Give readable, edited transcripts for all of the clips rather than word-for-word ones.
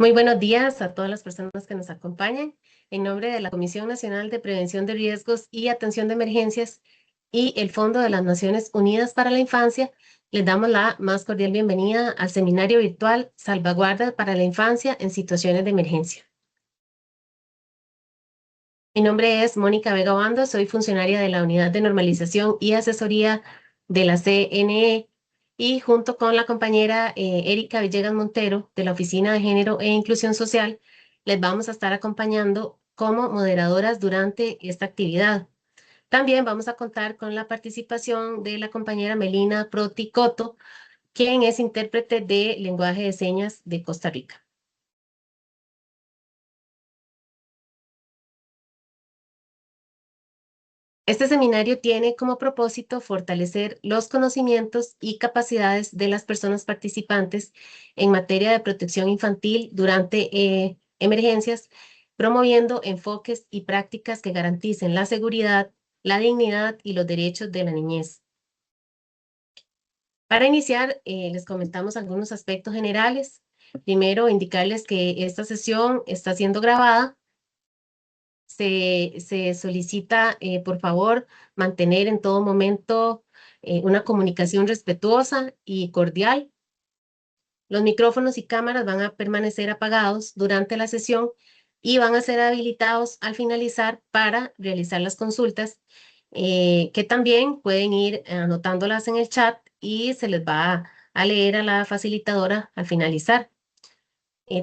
Muy buenos días a todas las personas que nos acompañan. En nombre de la Comisión Nacional de Prevención de Riesgos y Atención de Emergencias y el Fondo de las Naciones Unidas para la Infancia, les damos la más cordial bienvenida al seminario virtual Salvaguarda para la Infancia en Situaciones de Emergencia. Mi nombre es Mónica Vega Obando, soy funcionaria de la Unidad de Normalización y Asesoría de la CNE y junto con la compañera Erika Villegas Montero de la Oficina de Género e Inclusión Social, les vamos a estar acompañando como moderadoras durante esta actividad. También vamos a contar con la participación de la compañera Melina Proti Coto, quien es intérprete de lenguaje de señas de Costa Rica. Este seminario tiene como propósito fortalecer los conocimientos y capacidades de las personas participantes en materia de protección infantil durante emergencias, promoviendo enfoques y prácticas que garanticen la seguridad, la dignidad y los derechos de la niñez. Para iniciar, les comentamos algunos aspectos generales. Primero, indicarles que esta sesión está siendo grabada. Se solicita, por favor, mantener en todo momento una comunicación respetuosa y cordial. Los micrófonos y cámaras van a permanecer apagados durante la sesión y van a ser habilitados al finalizar para realizar las consultas, que también pueden ir anotándolas en el chat y se les va a leer a la facilitadora al finalizar.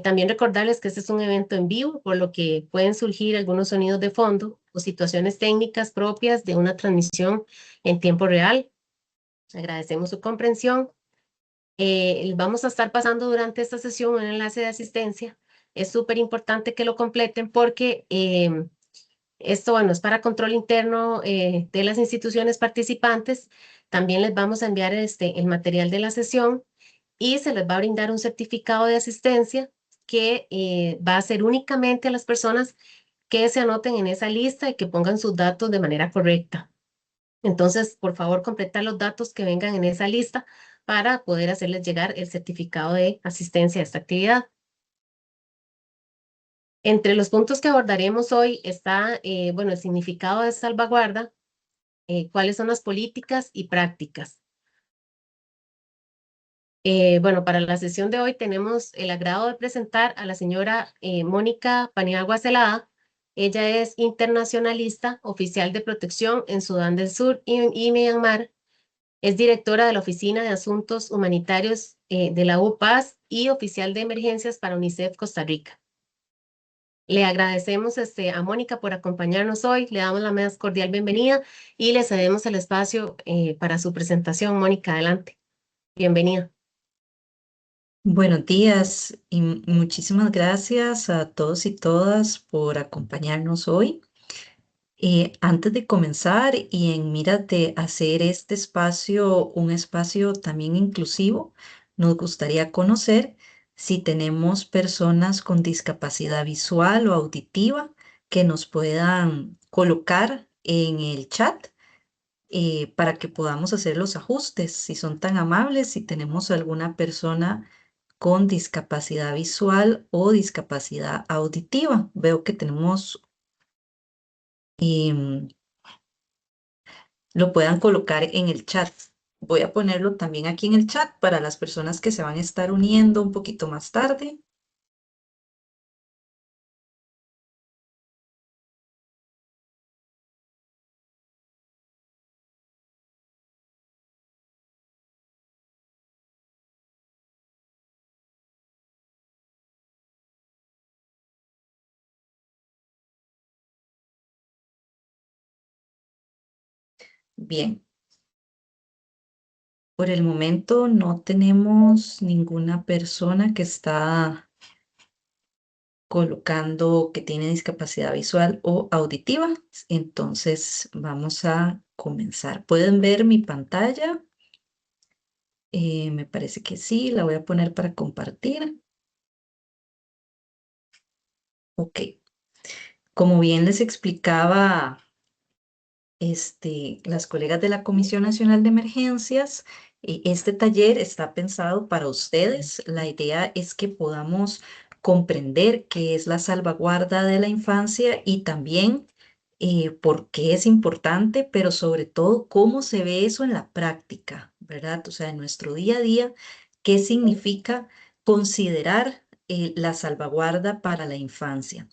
También recordarles que este es un evento en vivo, por lo que pueden surgir algunos sonidos de fondo o situaciones técnicas propias de una transmisión en tiempo real. Agradecemos su comprensión. Vamos a estar pasando durante esta sesión un enlace de asistencia. Es súper importante que lo completen porque esto, bueno, es para control interno de las instituciones participantes. También les vamos a enviar el material de la sesión y se les va a brindar un certificado de asistencia que va a ser únicamente a las personas que se anoten en esa lista y que pongan sus datos de manera correcta. Entonces, por favor, completar los datos que vengan en esa lista para poder hacerles llegar el certificado de asistencia a esta actividad. Entre los puntos que abordaremos hoy está, bueno, el significado de salvaguarda, cuáles son las políticas y prácticas. Bueno, para la sesión de hoy tenemos el agrado de presentar a la señora Mónica Paniagua Celada. Ella es internacionalista, oficial de protección en Sudán del Sur y Myanmar. Es directora de la Oficina de Asuntos Humanitarios de la UPAS y oficial de emergencias para UNICEF Costa Rica. Le agradecemos a Mónica por acompañarnos hoy, le damos la más cordial bienvenida y le cedemos el espacio para su presentación. Mónica, adelante. Bienvenida. Buenos días y muchísimas gracias a todos y todas por acompañarnos hoy. Antes de comenzar y en miras de hacer este espacio un espacio también inclusivo, nos gustaría conocer si tenemos personas con discapacidad visual o auditiva que nos puedan colocar en el chat para que podamos hacer los ajustes. Si son tan amables, si tenemos alguna persona con discapacidad visual o discapacidad auditiva. Veo que tenemos, em, lo puedan colocar en el chat. Voy a ponerlo también aquí en el chat para las personas que se van a estar uniendo un poquito más tarde. Bien, por el momento no tenemos ninguna persona que está colocando que tiene discapacidad visual o auditiva. Entonces vamos a comenzar. ¿Pueden ver mi pantalla? Me parece que sí, la voy a poner para compartir. Ok. Como bien les explicaba las colegas de la Comisión Nacional de Emergencias, este taller está pensado para ustedes. La idea es que podamos comprender qué es la salvaguarda de la infancia y también por qué es importante, pero sobre todo cómo se ve eso en la práctica, ¿verdad? O sea, en nuestro día a día, ¿qué significa considerar la salvaguarda para la infancia?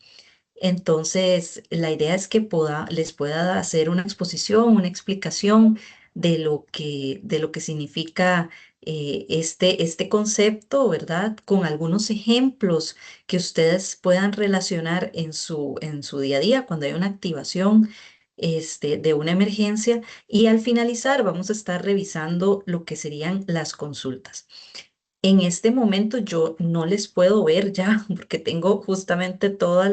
Entonces, la idea es que les pueda hacer una exposición, una explicación de lo que significa este concepto, ¿verdad? Con algunos ejemplos que ustedes puedan relacionar en su día a día cuando hay una activación de una emergencia. Y al finalizar, vamos a estar revisando lo que serían las consultas. En este momento yo no les puedo ver ya porque tengo justamente toda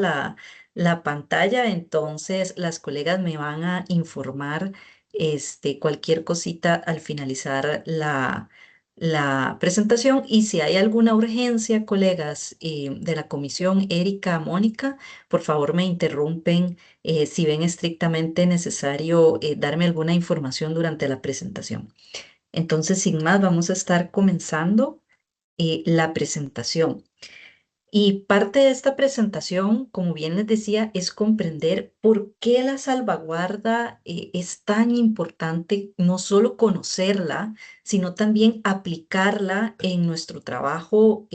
la pantalla, entonces las colegas me van a informar cualquier cosita al finalizar la presentación y si hay alguna urgencia, colegas de la comisión, Erika, Mónica, por favor me interrumpen si ven estrictamente necesario darme alguna información durante la presentación. Entonces, sin más, vamos a estar comenzando la presentación. Y parte de esta presentación, como bien les decía, es comprender por qué la salvaguarda es tan importante, no solo conocerla, sino también aplicarla en nuestro trabajo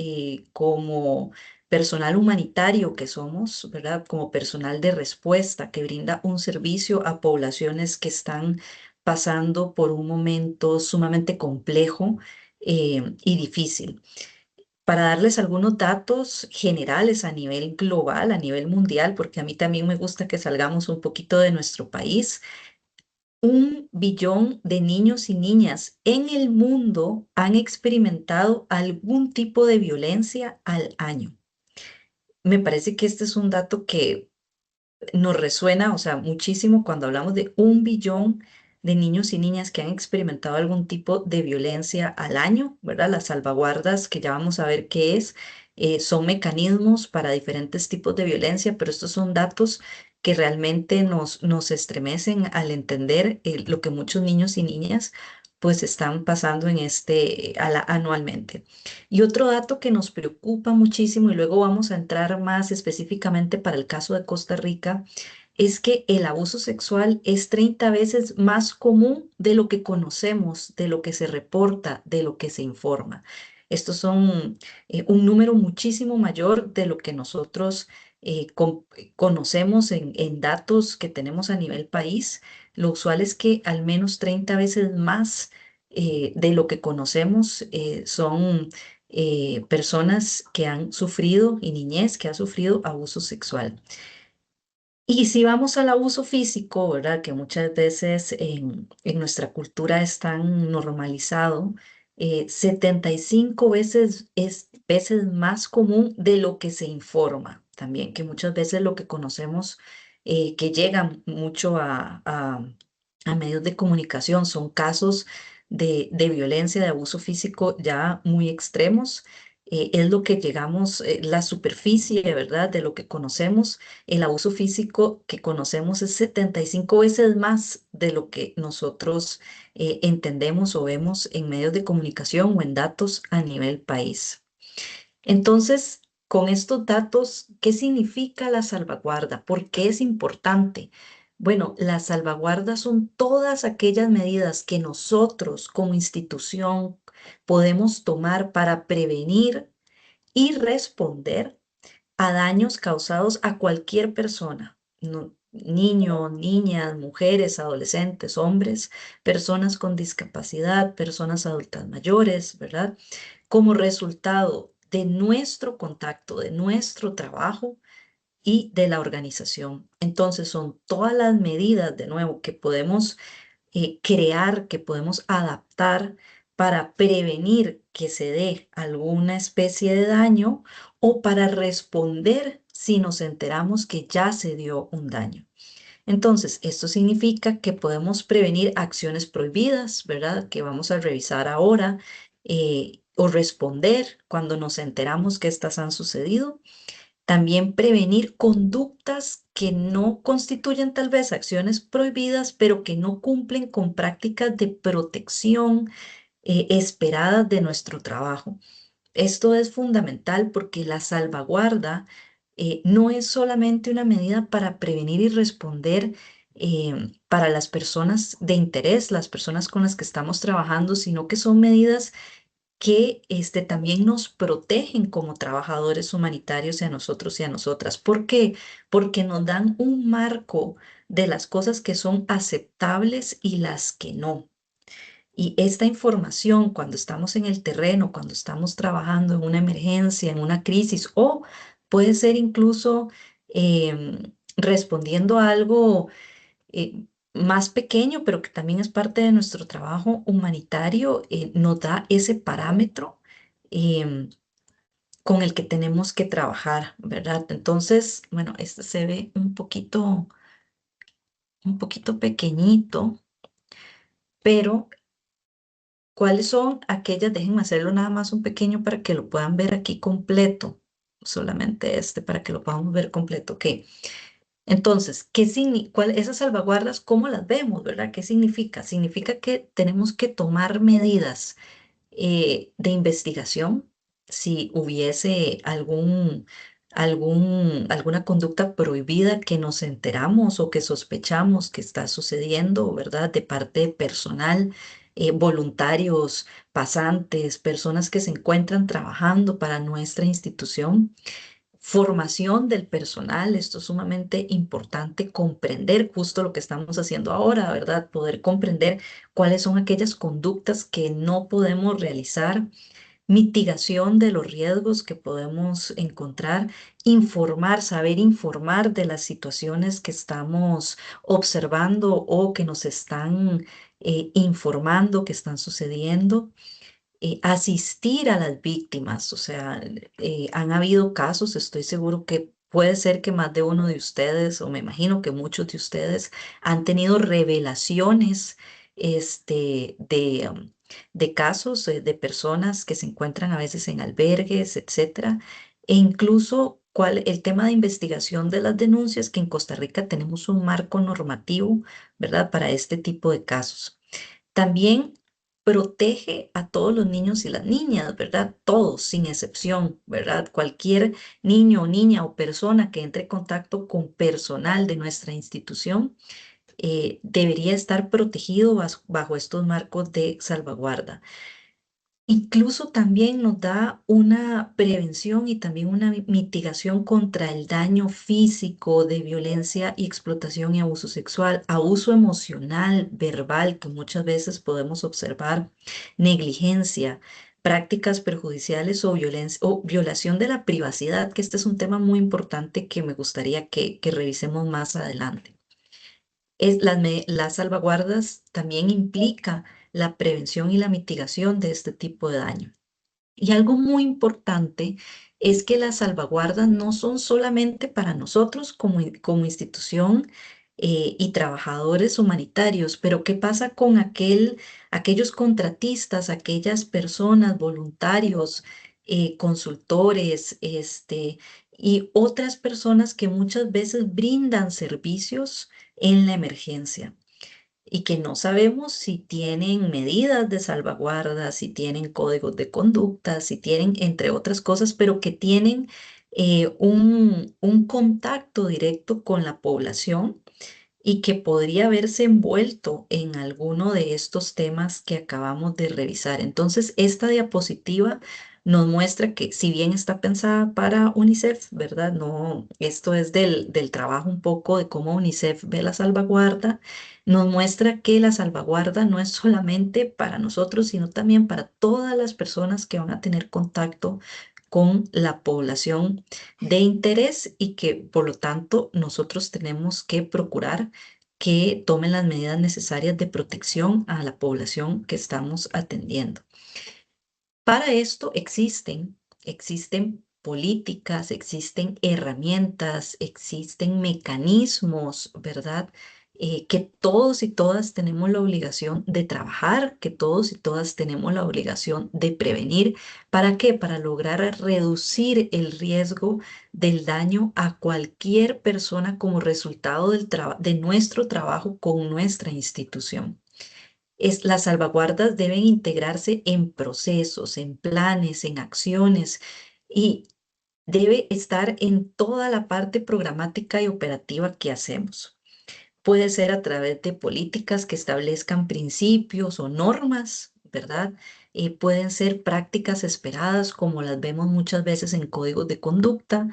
como personal humanitario que somos, ¿verdad? Como personal de respuesta que brinda un servicio a poblaciones que están pasando por un momento sumamente complejo y difícil. Para darles algunos datos generales a nivel global, a nivel mundial, porque a mí también me gusta que salgamos un poquito de nuestro país, 1 billón de niños y niñas en el mundo han experimentado algún tipo de violencia al año. Me parece que este es un dato que nos resuena, o sea, muchísimo cuando hablamos de 1 billón de niños y niñas que han experimentado algún tipo de violencia al año, ¿verdad? Las salvaguardas, que ya vamos a ver qué es, son mecanismos para diferentes tipos de violencia, pero estos son datos que realmente nos estremecen al entender lo que muchos niños y niñas pues están pasando anualmente. Y otro dato que nos preocupa muchísimo, y luego vamos a entrar más específicamente para el caso de Costa Rica, es que el abuso sexual es 30 veces más común de lo que conocemos, de lo que se reporta, de lo que se informa. Estos son un número muchísimo mayor de lo que nosotros conocemos en datos que tenemos a nivel país. Lo usual es que al menos 30 veces más de lo que conocemos son personas que han sufrido y niñez que ha sufrido abuso sexual. Y si vamos al abuso físico, ¿verdad? Que muchas veces en nuestra cultura es tan normalizado, 75 veces más común de lo que se informa también, que muchas veces lo que conocemos que llegan mucho a medios de comunicación son casos de violencia, de abuso físico ya muy extremos. Es lo que llegamos, la superficie, ¿verdad? De lo que conocemos. El abuso físico que conocemos es 75 veces más de lo que nosotros entendemos o vemos en medios de comunicación o en datos a nivel país. Entonces, con estos datos, ¿qué significa la salvaguarda? ¿Por qué es importante? Bueno, las salvaguardas son todas aquellas medidas que nosotros como institución podemos tomar para prevenir y responder a daños causados a cualquier persona, niños, niñas, mujeres, adolescentes, hombres, personas con discapacidad, personas adultas mayores, ¿verdad? Como resultado de nuestro contacto, de nuestro trabajo y de la organización. Entonces son todas las medidas, de nuevo, que podemos crear, que podemos adaptar para prevenir que se dé alguna especie de daño o para responder si nos enteramos que ya se dio un daño. Entonces, esto significa que podemos prevenir acciones prohibidas, ¿verdad? Que vamos a revisar ahora, o responder cuando nos enteramos que estas han sucedido. También prevenir conductas que no constituyen tal vez acciones prohibidas, pero que no cumplen con prácticas de protección esperadas de nuestro trabajo. Esto es fundamental porque la salvaguarda no es solamente una medida para prevenir y responder para las personas de interés, las personas con las que estamos trabajando, sino que son medidas que también nos protegen como trabajadores humanitarios y a nosotros y a nosotras. ¿Por qué? Porque nos dan un marco de las cosas que son aceptables y las que no. Y esta información, cuando estamos en el terreno, cuando estamos trabajando en una emergencia, en una crisis, o puede ser incluso respondiendo a algo más pequeño, pero que también es parte de nuestro trabajo humanitario, nos da ese parámetro em, con el que tenemos que trabajar, ¿verdad? Entonces, bueno, este se ve un poquito pequeñito, pero ¿cuáles son aquellas? Déjenme hacerlo nada más un pequeño para que lo puedan ver aquí completo. Solamente para que lo podamos ver completo. Ok. Entonces, esas salvaguardas, cómo las vemos, verdad? ¿Qué significa? Significa que tenemos que tomar medidas de investigación si hubiese alguna conducta prohibida que nos enteramos o que sospechamos que está sucediendo, ¿verdad? De parte de personal, voluntarios, pasantes, personas que se encuentran trabajando para nuestra institución. Formación del personal, esto es sumamente importante, comprender justo lo que estamos haciendo ahora, ¿verdad? Poder comprender cuáles son aquellas conductas que no podemos realizar, mitigación de los riesgos que podemos encontrar, informar, saber informar de las situaciones que estamos observando o que nos están informando que están sucediendo, asistir a las víctimas. O sea, han habido casos, estoy seguro que puede ser que más de uno de ustedes, o me imagino que muchos de ustedes, han tenido revelaciones de casos de personas que se encuentran a veces en albergues, etcétera, e incluso el tema de investigación de las denuncias, que en Costa Rica tenemos un marco normativo, ¿verdad?, para este tipo de casos. También protege a todos los niños y las niñas, ¿verdad? Todos, sin excepción, ¿verdad? Cualquier niño o niña o persona que entre en contacto con personal de nuestra institución debería estar protegido bajo estos marcos de salvaguarda. Incluso también nos da una prevención y también una mitigación contra el daño físico de violencia y explotación y abuso sexual, abuso emocional, verbal, que muchas veces podemos observar, negligencia, prácticas perjudiciales o violencia o violación de la privacidad, que este es un tema muy importante que me gustaría que revisemos más adelante. Las salvaguardas también implica la prevención y la mitigación de este tipo de daño. Y algo muy importante es que las salvaguardas no son solamente para nosotros como institución y trabajadores humanitarios, pero ¿qué pasa con aquellos contratistas, aquellas personas, voluntarios, consultores, y otras personas que muchas veces brindan servicios en la emergencia? Y que no sabemos si tienen medidas de salvaguarda, si tienen códigos de conducta, si tienen, entre otras cosas, pero que tienen un contacto directo con la población y que podría verse envuelto en alguno de estos temas que acabamos de revisar. Entonces, esta diapositiva nos muestra que si bien está pensada para UNICEF, ¿verdad? No, esto es del trabajo un poco de cómo UNICEF ve la salvaguarda, nos muestra que la salvaguarda no es solamente para nosotros, sino también para todas las personas que van a tener contacto con la población de interés y que por lo tanto nosotros tenemos que procurar que tomen las medidas necesarias de protección a la población que estamos atendiendo. Para esto existen políticas, existen herramientas, existen mecanismos, ¿verdad? Que todos y todas tenemos la obligación de trabajar, que todos y todas tenemos la obligación de prevenir. ¿Para qué? Para lograr reducir el riesgo del daño a cualquier persona como resultado de nuestro trabajo con nuestra institución. Las salvaguardas deben integrarse en procesos, en planes, en acciones y debe estar en toda la parte programática y operativa que hacemos. Puede ser a través de políticas que establezcan principios o normas, ¿verdad? Pueden ser prácticas esperadas, como las vemos muchas veces en códigos de conducta,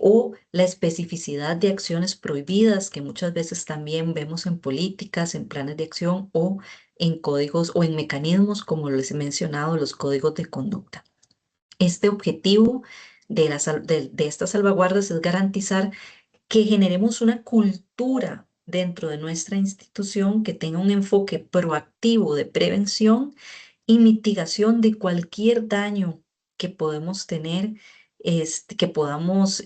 o la especificidad de acciones prohibidas, que muchas veces también vemos en políticas, en planes de acción o en códigos o en mecanismos, como les he mencionado, los códigos de conducta. Este objetivo de estas salvaguardas es garantizar que generemos una cultura dentro de nuestra institución que tenga un enfoque proactivo de prevención y mitigación de cualquier daño que podemos tener, que podamos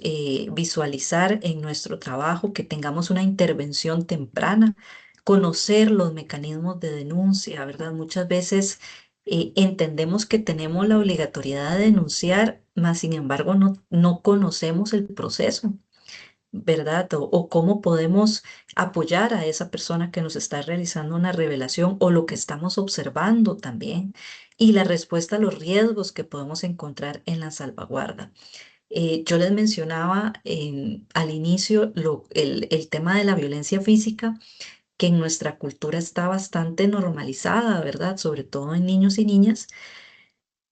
visualizar en nuestro trabajo, que tengamos una intervención temprana, conocer los mecanismos de denuncia, ¿verdad? Muchas veces entendemos que tenemos la obligatoriedad de denunciar, mas sin embargo no conocemos el proceso. ¿Verdad? O cómo podemos apoyar a esa persona que nos está realizando una revelación o lo que estamos observando también. Y la respuesta a los riesgos que podemos encontrar en la salvaguarda. Yo les mencionaba al inicio el tema de la violencia física, que en nuestra cultura está bastante normalizada, ¿verdad? Sobre todo en niños y niñas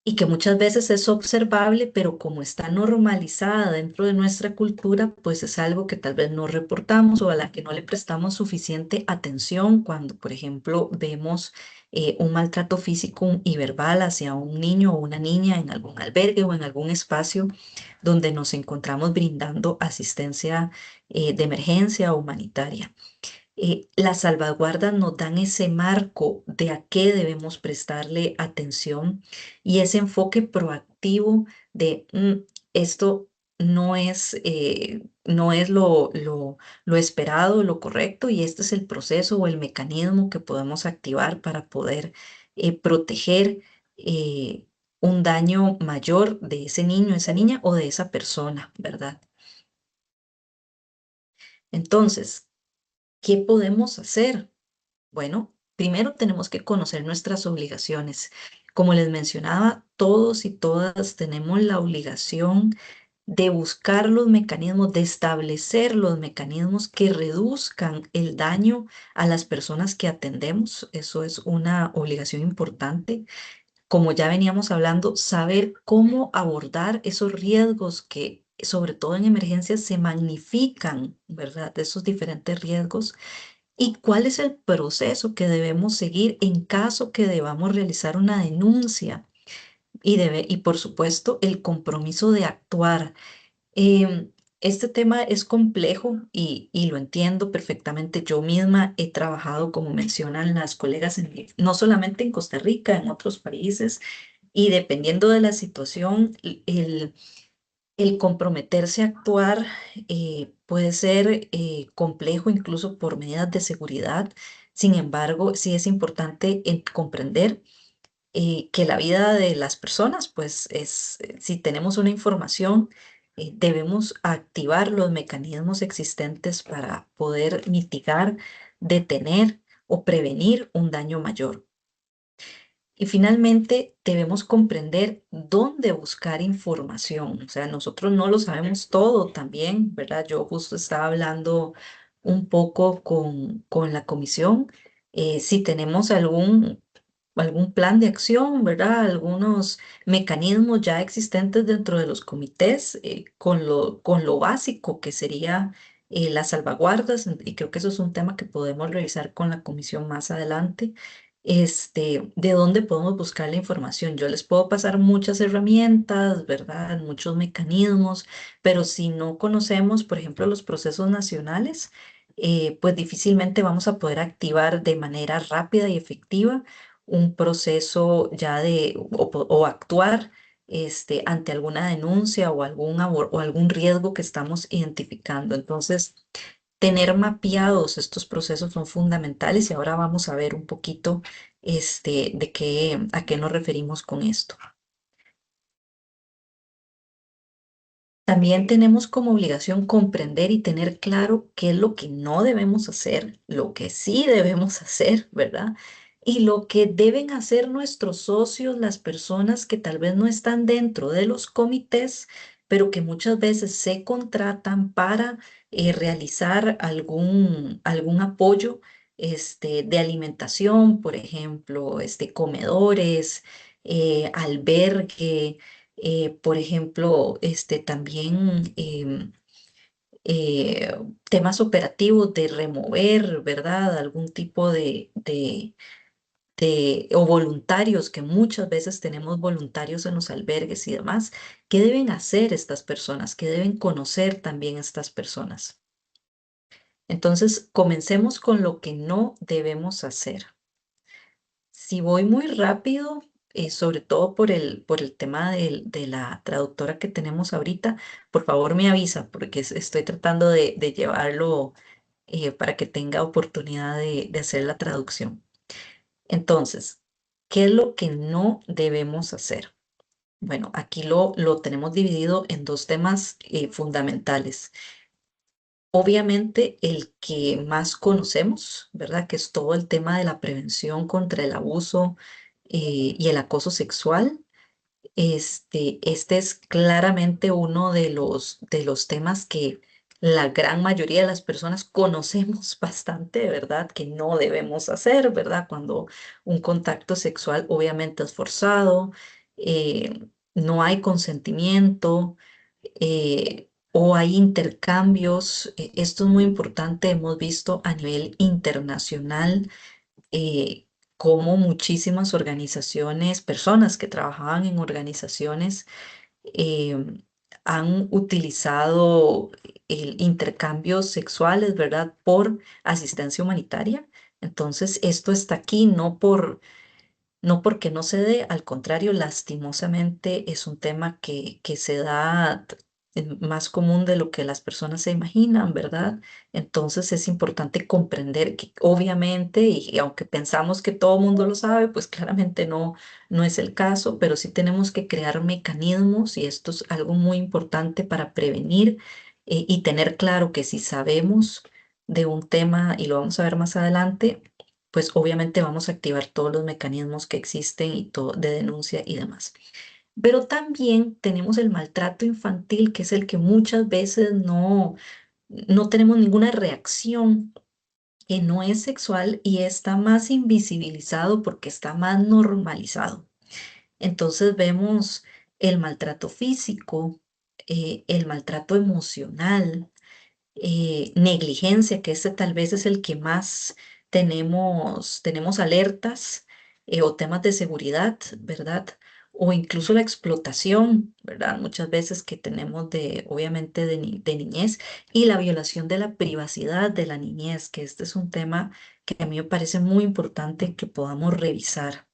y que muchas veces es observable, pero como está normalizada dentro de nuestra cultura, pues es algo que tal vez no reportamos o a la que no le prestamos suficiente atención cuando, por ejemplo, vemos un maltrato físico y verbal hacia un niño o una niña en algún albergue o en algún espacio donde nos encontramos brindando asistencia de emergencia humanitaria. Las salvaguardas nos dan ese marco de a qué debemos prestarle atención y ese enfoque proactivo de esto no es lo esperado, lo correcto, y este es el proceso o el mecanismo que podemos activar para poder proteger eh, un daño mayor de ese niño, esa niña o de esa persona, ¿verdad? Entonces, ¿qué podemos hacer? Bueno, primero tenemos que conocer nuestras obligaciones. Como les mencionaba, todos y todas tenemos la obligación de buscar los mecanismos, de establecer los mecanismos que reduzcan el daño a las personas que atendemos. Eso es una obligación importante. Como ya veníamos hablando, saber cómo abordar esos riesgos que, sobre todo en emergencias, se magnifican, ¿verdad? De esos diferentes riesgos y cuál es el proceso que debemos seguir en caso que debamos realizar una denuncia y por supuesto el compromiso de actuar. Este tema es complejo y lo entiendo perfectamente. Yo misma he trabajado, como mencionan las colegas, no solamente en Costa Rica, en otros países, y dependiendo de la situación, el comprometerse a actuar puede ser complejo incluso por medidas de seguridad. Sin embargo, sí es importante comprender que la vida de las personas, pues si tenemos una información, debemos activar los mecanismos existentes para poder mitigar, detener o prevenir un daño mayor. Y finalmente, debemos comprender dónde buscar información. O sea, nosotros no lo sabemos todo también, ¿verdad? Yo justo estaba hablando un poco con la comisión. Si tenemos algún plan de acción, ¿verdad? Algunos mecanismos ya existentes dentro de los comités con lo básico que sería las salvaguardas, y creo que eso es un tema que podemos revisar con la comisión más adelante. De dónde podemos buscar la información. Yo les puedo pasar muchas herramientas, ¿verdad? Muchos mecanismos, pero si no conocemos, por ejemplo, los procesos nacionales, pues difícilmente vamos a poder activar de manera rápida y efectiva un proceso ya o actuar ante alguna denuncia o o algún riesgo que estamos identificando. Entonces, tener mapeados estos procesos son fundamentales y ahora vamos a ver un poquito a qué nos referimos con esto. También tenemos como obligación comprender y tener claro qué es lo que no debemos hacer, lo que sí debemos hacer, ¿verdad? Y lo que deben hacer nuestros socios, las personas que tal vez no están dentro de los comités, pero que muchas veces se contratan para realizar algún apoyo de alimentación, por ejemplo, comedores, albergue, por ejemplo, también eh, temas operativos de remover, ¿verdad? Algún tipo o voluntarios, que muchas veces tenemos voluntarios en los albergues y demás. ¿Qué deben hacer estas personas? ¿Qué deben conocer también estas personas? Entonces, comencemos con lo que no debemos hacer. Si voy muy rápido, sobre todo por el tema de la traductora que tenemos ahorita, por favor me avisa porque estoy tratando de llevarlo para que tenga oportunidad de hacer la traducción. Entonces, ¿qué es lo que no debemos hacer? Bueno, aquí lo tenemos dividido en dos temas fundamentales. Obviamente, el que más conocemos, ¿verdad? Que es todo el tema de la prevención contra el abuso y el acoso sexual. Este es claramente uno de los temas que la gran mayoría de las personas conocemos bastante, ¿verdad? Que no debemos hacer, ¿verdad? Cuando un contacto sexual obviamente es forzado, no hay consentimiento o hay intercambios. Esto es muy importante, hemos visto a nivel internacional eh, cómo muchísimas organizaciones, personas que trabajaban en organizaciones, eh, han utilizado intercambios sexuales, ¿verdad? Por asistencia humanitaria. Entonces, esto está aquí no porque no se dé, al contrario, lastimosamente es un tema que se da más común de lo que las personas se imaginan, ¿verdad? Entonces es importante comprender que obviamente, y aunque pensamos que todo el mundo lo sabe, pues claramente no es el caso, pero sí tenemos que crear mecanismos y esto es algo muy importante para prevenir y tener claro que si sabemos de un tema, y lo vamos a ver más adelante, pues obviamente vamos a activar todos los mecanismos que existen y todo de denuncia y demás. Pero también tenemos el maltrato infantil, que es el que muchas veces no tenemos ninguna reacción, que no es sexual y está más invisibilizado porque está más normalizado. Entonces vemos el maltrato físico, el maltrato emocional, negligencia, que este tal vez es el que más tenemos alertas o temas de seguridad, ¿verdad? O incluso la explotación, ¿verdad? Muchas veces que tenemos obviamente, de niñez y la violación de la privacidad de la niñez, que este es un tema que a mí me parece muy importante que podamos revisar.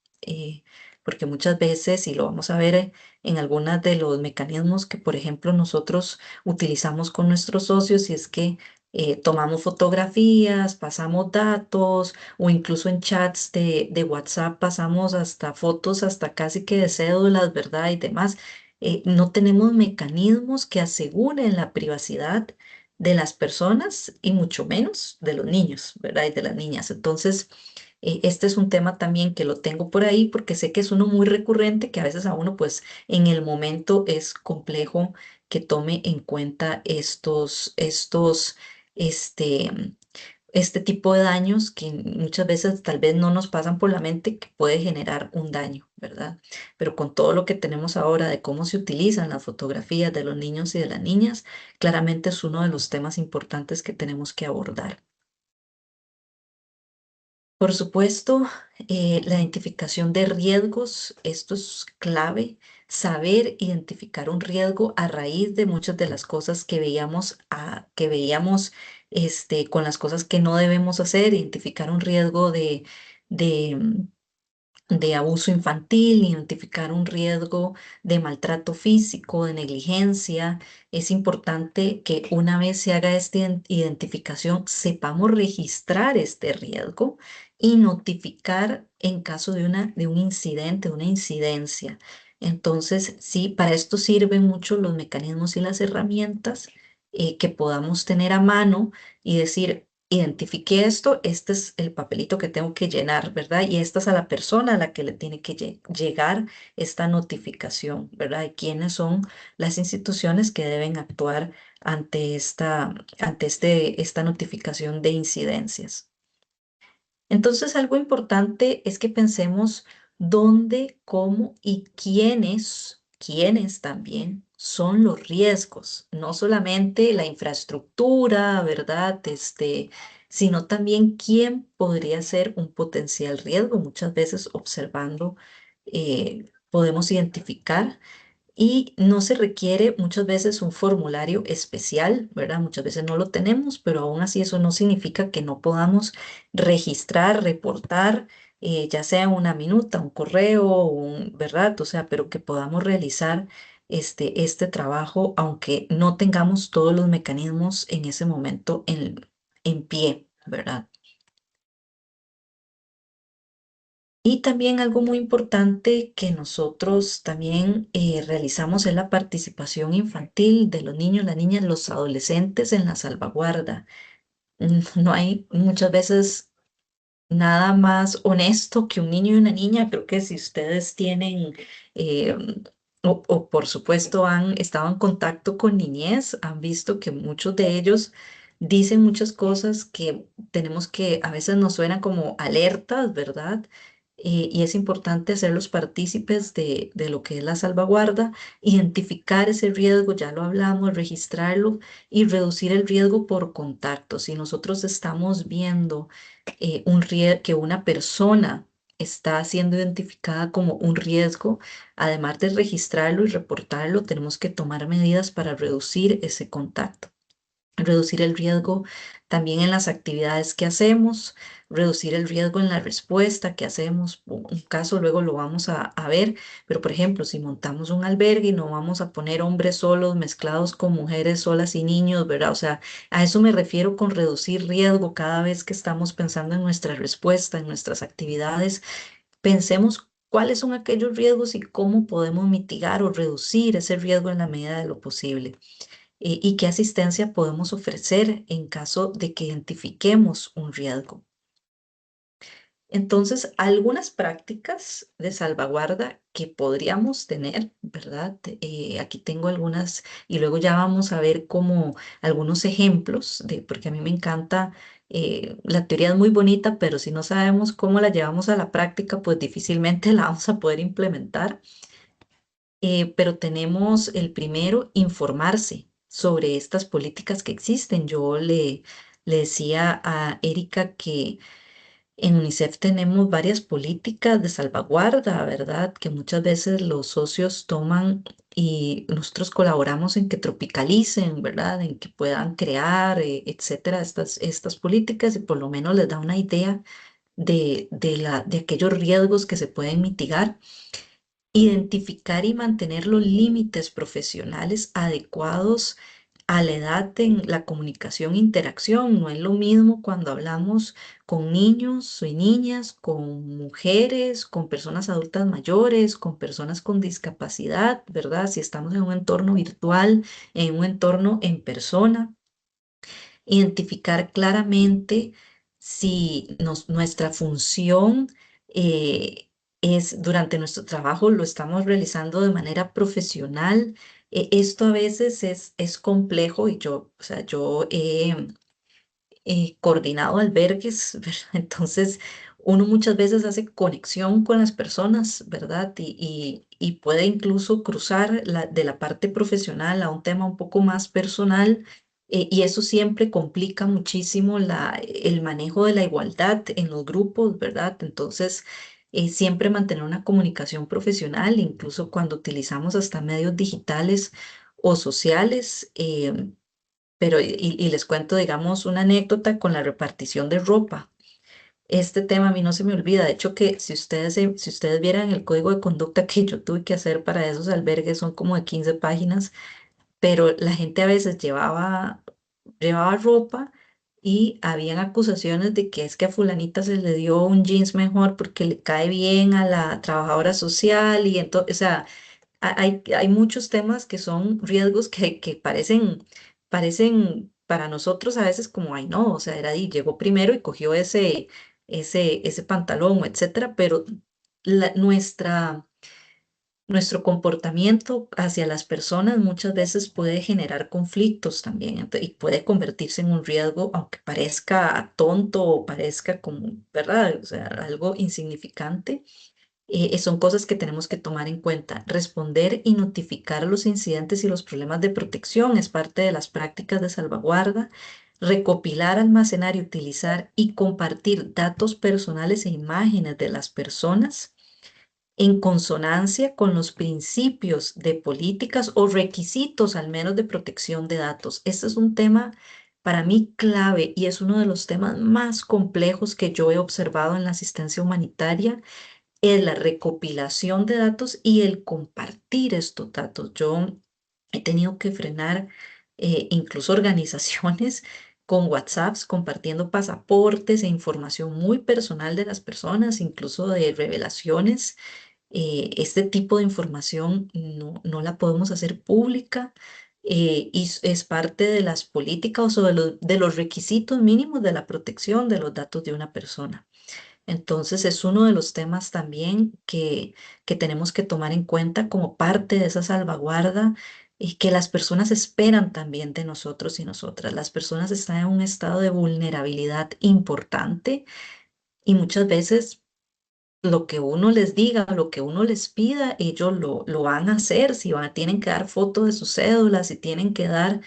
Porque muchas veces, y lo vamos a ver en algunos de los mecanismos que, por ejemplo, nosotros utilizamos con nuestros socios y es que tomamos fotografías, pasamos datos o incluso en chats de WhatsApp pasamos hasta fotos, hasta casi que de cédulas, ¿verdad? Y demás. No tenemos mecanismos que aseguren la privacidad de las personas y mucho menos de los niños, ¿verdad? Y de las niñas. Entonces, este es un tema también que lo tengo por ahí porque sé que es uno muy recurrente, que a veces a uno pues en el momento es complejo que tome en cuenta este, este tipo de daños que muchas veces tal vez no nos pasan por la mente que puede generar un daño, ¿verdad? Pero con todo lo que tenemos ahora de cómo se utilizan las fotografías de los niños y de las niñas, claramente es uno de los temas importantes que tenemos que abordar. Por supuesto, la identificación de riesgos, esto es clave, saber identificar un riesgo a raíz de muchas de las cosas que veíamos con las cosas que no debemos hacer, identificar un riesgo de, de abuso infantil, identificar un riesgo de maltrato físico, de negligencia. Es importante que una vez se haga esta identificación, sepamos registrar este riesgo y notificar en caso de un incidente, una incidencia. Entonces, sí, para esto sirven mucho los mecanismos y las herramientas que podamos tener a mano y decir, identifiqué esto, este es el papelito que tengo que llenar, ¿verdad? Y esta es a la persona a la que le tiene que llegar esta notificación, ¿verdad? Y quiénes son las instituciones que deben actuar ante esta notificación de incidencias. Entonces, algo importante es que pensemos dónde, cómo y quiénes también son los riesgos, no solamente la infraestructura, ¿verdad? Sino también quién podría ser un potencial riesgo. Muchas veces observando podemos identificar y no se requiere muchas veces un formulario especial, ¿verdad? Muchas veces no lo tenemos, pero aún así eso no significa que no podamos registrar, reportar, ya sea una minuta, un correo, ¿verdad? O sea, pero que podamos realizar este trabajo, aunque no tengamos todos los mecanismos en ese momento en pie, ¿verdad? Y también algo muy importante que nosotros también realizamos es la participación infantil de los niños, las niñas, los adolescentes en la salvaguarda. No hay muchas veces nada más honesto que un niño y una niña. Creo que si ustedes tienen eh, o por supuesto han estado en contacto con niñez, han visto que muchos de ellos dicen muchas cosas que tenemos que a veces nos suenan como alertas, ¿verdad? Y es importante hacerlos partícipes de lo que es la salvaguarda, identificar ese riesgo, ya lo hablamos, registrarlo y reducir el riesgo por contacto. Si nosotros estamos viendo que una persona está siendo identificada como un riesgo, además de registrarlo y reportarlo, tenemos que tomar medidas para reducir ese contacto, reducir el riesgo también en las actividades que hacemos, reducir el riesgo en la respuesta que hacemos. Un caso luego lo vamos a ver, pero por ejemplo, si montamos un albergue y no vamos a poner hombres solos mezclados con mujeres solas y niños, ¿verdad? O sea, a eso me refiero con reducir riesgo cada vez que estamos pensando en nuestra respuesta, en nuestras actividades. Pensemos cuáles son aquellos riesgos y cómo podemos mitigar o reducir ese riesgo en la medida de lo posible y qué asistencia podemos ofrecer en caso de que identifiquemos un riesgo. Entonces, algunas prácticas de salvaguarda que podríamos tener, ¿verdad? Aquí tengo algunas y luego ya vamos a ver como algunos ejemplos porque a mí me encanta, la teoría es muy bonita, pero si no sabemos cómo la llevamos a la práctica, pues difícilmente la vamos a poder implementar. Pero tenemos el primero, informarse sobre estas políticas que existen. Le decía a Erika que en UNICEF tenemos varias políticas de salvaguarda, ¿verdad? Que muchas veces los socios toman y nosotros colaboramos en que tropicalicen, ¿verdad? En que puedan crear, etcétera, estas políticas y por lo menos les da una idea de aquellos riesgos que se pueden mitigar. Identificar y mantener los límites profesionales adecuados a la edad en la comunicación e interacción. No es lo mismo cuando hablamos con niños y niñas, con mujeres, con personas adultas mayores, con personas con discapacidad, ¿verdad? Si estamos en un entorno virtual, en un entorno en persona, identificar claramente si nuestra función es durante nuestro trabajo, lo estamos realizando de manera profesional. Esto a veces es complejo y o sea, yo he coordinado albergues, ¿verdad? Entonces, uno muchas veces hace conexión con las personas, ¿verdad? Y puede incluso cruzar de la parte profesional a un tema un poco más personal. Y eso siempre complica muchísimo el manejo de la igualdad en los grupos, ¿verdad? Entonces, siempre mantener una comunicación profesional, incluso cuando utilizamos hasta medios digitales o sociales. Pero, y les cuento, digamos, una anécdota con la repartición de ropa. Este tema a mí no se me olvida. De hecho, que si ustedes vieran el código de conducta que yo tuve que hacer para esos albergues, son como de 15 páginas, pero la gente a veces llevaba ropa y habían acusaciones de que es que a fulanita se le dio un jeans mejor porque le cae bien a la trabajadora social y entonces, o sea, hay muchos temas que son riesgos que parecen para nosotros a veces como, ay no, o sea, era ahí, llegó primero y cogió ese pantalón, etcétera, pero nuestro comportamiento hacia las personas muchas veces puede generar conflictos también y puede convertirse en un riesgo, aunque parezca tonto o parezca como, ¿verdad? O sea, algo insignificante. Son cosas que tenemos que tomar en cuenta. Responder y notificar los incidentes y los problemas de protección es parte de las prácticas de salvaguarda. Recopilar, almacenar y utilizar y compartir datos personales e imágenes de las personas en consonancia con los principios de políticas o requisitos al menos de protección de datos. Este es un tema para mí clave y es uno de los temas más complejos que yo he observado en la asistencia humanitaria, es la recopilación de datos y el compartir estos datos. Yo he tenido que frenar incluso organizaciones con WhatsApps compartiendo pasaportes e información muy personal de las personas, incluso de revelaciones. Este tipo de información no la podemos hacer pública, y es parte de las políticas o de los requisitos mínimos de la protección de los datos de una persona. Entonces es uno de los temas también que tenemos que tomar en cuenta como parte de esa salvaguarda y que las personas esperan también de nosotros y nosotras. Las personas están en un estado de vulnerabilidad importante y muchas veces lo que uno les diga, lo que uno les pida, ellos lo van a hacer. Si tienen que dar foto de sus cédulas, si tienen que dar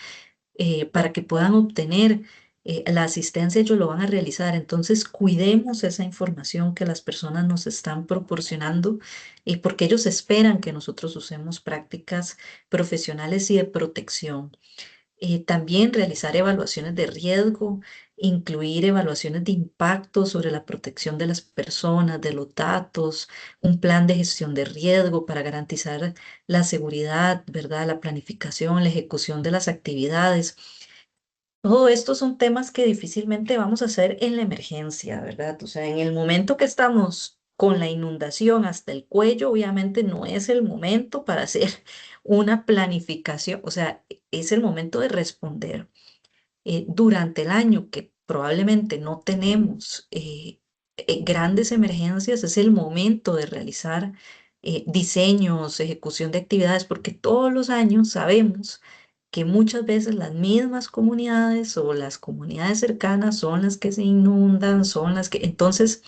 para que puedan obtener la asistencia, ellos lo van a realizar. Entonces, cuidemos esa información que las personas nos están proporcionando, porque ellos esperan que nosotros usemos prácticas profesionales y de protección. También realizar evaluaciones de riesgo, incluir evaluaciones de impacto sobre la protección de las personas, de los datos, un plan de gestión de riesgo para garantizar la seguridad, ¿verdad? La planificación, la ejecución de las actividades. Todo esto son temas que difícilmente vamos a hacer en la emergencia, ¿verdad? O sea, en el momento que estamos con la inundación hasta el cuello, obviamente no es el momento para hacer una planificación, o sea, es el momento de responder. Durante el año que probablemente no tenemos grandes emergencias, es el momento de realizar diseños, ejecución de actividades, porque todos los años sabemos que muchas veces las mismas comunidades o las comunidades cercanas son las que se inundan, son las que... Entonces,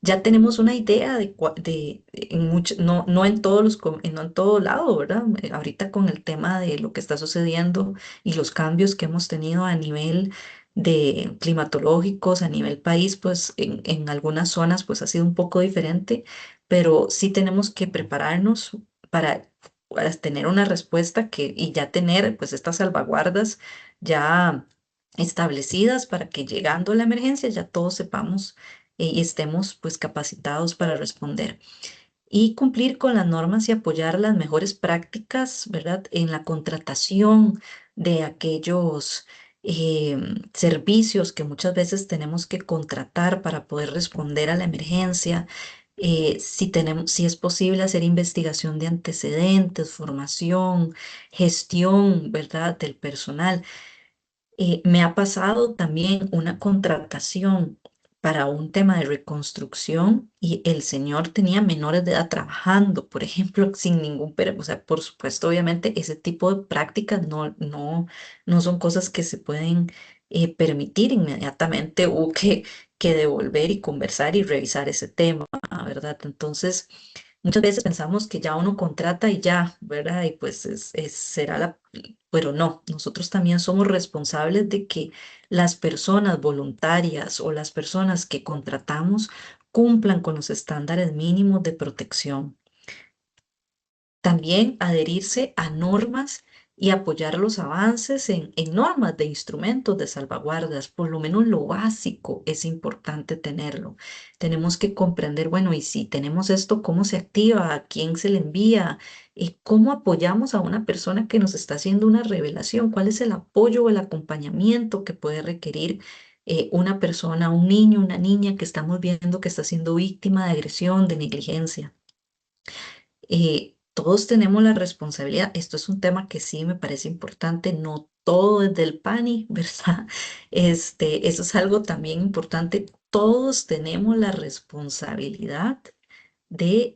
ya tenemos una idea en no en todos no en todo lado, ¿verdad? Ahorita con el tema de lo que está sucediendo y los cambios que hemos tenido a nivel de climatológicos, a nivel país, pues en algunas zonas pues ha sido un poco diferente, pero sí tenemos que prepararnos para, para tener una respuesta y ya tener pues estas salvaguardas ya establecidas para que llegando a la emergencia ya todos sepamos y estemos pues capacitados para responder. Y cumplir con las normas y apoyar las mejores prácticas, ¿verdad? En la contratación de aquellos servicios que muchas veces tenemos que contratar para poder responder a la emergencia. Si es posible hacer investigación de antecedentes, formación, gestión, ¿verdad? Del personal. Me ha pasado también una contratación para un tema de reconstrucción y el señor tenía menores de edad trabajando, por ejemplo, sin ningún, pero, o sea, por supuesto, obviamente, ese tipo de prácticas no son cosas que se pueden permitir inmediatamente. Hubo que devolver y conversar y revisar ese tema, ¿verdad? Entonces, muchas veces pensamos que ya uno contrata y ya, ¿verdad? Y pues será pero no, nosotros también somos responsables de que las personas voluntarias o las personas que contratamos cumplan con los estándares mínimos de protección. También adherirse a normas y apoyar los avances en normas de instrumentos de salvaguardas. Por lo menos lo básico es importante tenerlo. Tenemos que comprender, bueno, y si tenemos esto, ¿cómo se activa? ¿A quién se le envía? ¿Cómo apoyamos a una persona que nos está haciendo una revelación? ¿Cuál es el apoyo o el acompañamiento que puede requerir una persona, un niño, una niña que estamos viendo que está siendo víctima de agresión, de negligencia? todos tenemos la responsabilidad. Esto es un tema que sí me parece importante, no todo es del PANI, ¿verdad? Eso es algo también importante. Todos tenemos la responsabilidad de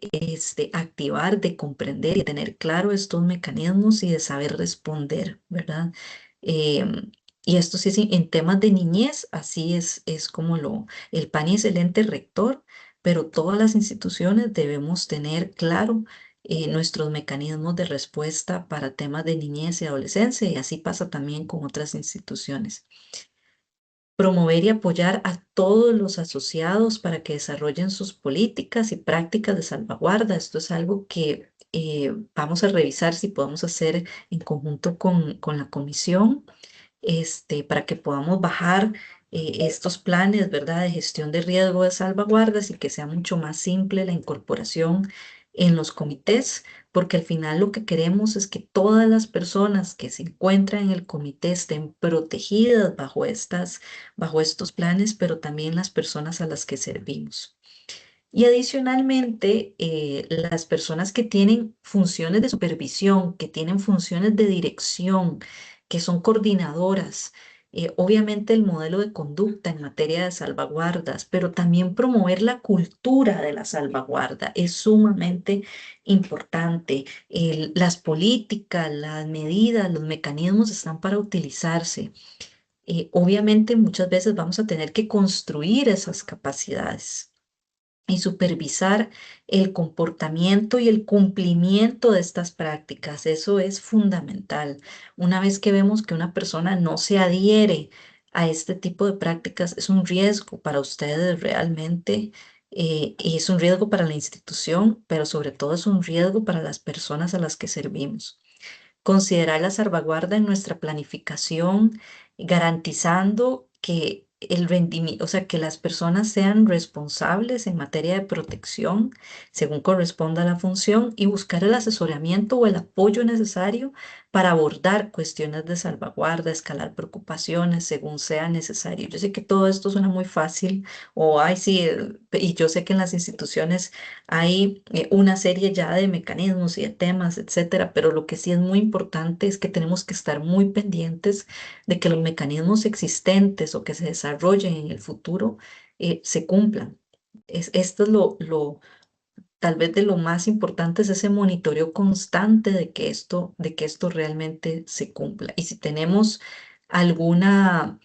activar, de comprender y tener claro estos mecanismos y de saber responder, ¿verdad? Em, y esto sí, sí, en temas de niñez, así es como el PANI es el ente rector, pero todas las instituciones debemos tener claro nuestros mecanismos de respuesta para temas de niñez y adolescencia, y así pasa también con otras instituciones. Promover y apoyar a todos los asociados para que desarrollen sus políticas y prácticas de salvaguarda. Esto es algo que vamos a revisar si podemos hacer en conjunto con la comisión, para que podamos bajar estos planes, ¿verdad?, de gestión de riesgo de salvaguardas y que sea mucho más simple la incorporación en los comités, porque al final lo que queremos es que todas las personas que se encuentran en el comité estén protegidas bajo estos planes, pero también las personas a las que servimos. Y adicionalmente, las personas que tienen funciones de supervisión, que tienen funciones de dirección, que son coordinadoras, obviamente el modelo de conducta en materia de salvaguardas, pero también promover la cultura de la salvaguarda es sumamente importante. Las políticas, las medidas, los mecanismos están para utilizarse. Obviamente muchas veces vamos a tener que construir esas capacidades y supervisar el comportamiento y el cumplimiento de estas prácticas. Eso es fundamental. Una vez que vemos que una persona no se adhiere a este tipo de prácticas, es un riesgo para ustedes realmente, y es un riesgo para la institución, pero sobre todo es un riesgo para las personas a las que servimos. Considerar la salvaguarda en nuestra planificación, garantizando que el rendimiento, o sea, que las personas sean responsables en materia de protección según corresponda a la función y buscar el asesoramiento o el apoyo necesario para abordar cuestiones de salvaguarda, escalar preocupaciones según sea necesario. Yo sé que todo esto suena muy fácil o, ay, sí, y yo sé que en las instituciones hay una serie ya de mecanismos y de temas, etcétera, pero lo que sí es muy importante es que tenemos que estar muy pendientes de que los mecanismos existentes o que se desarrollen en el futuro se cumplan. Esto es tal vez de lo más importante es ese monitoreo constante de que esto realmente se cumpla. Y si tenemos alguna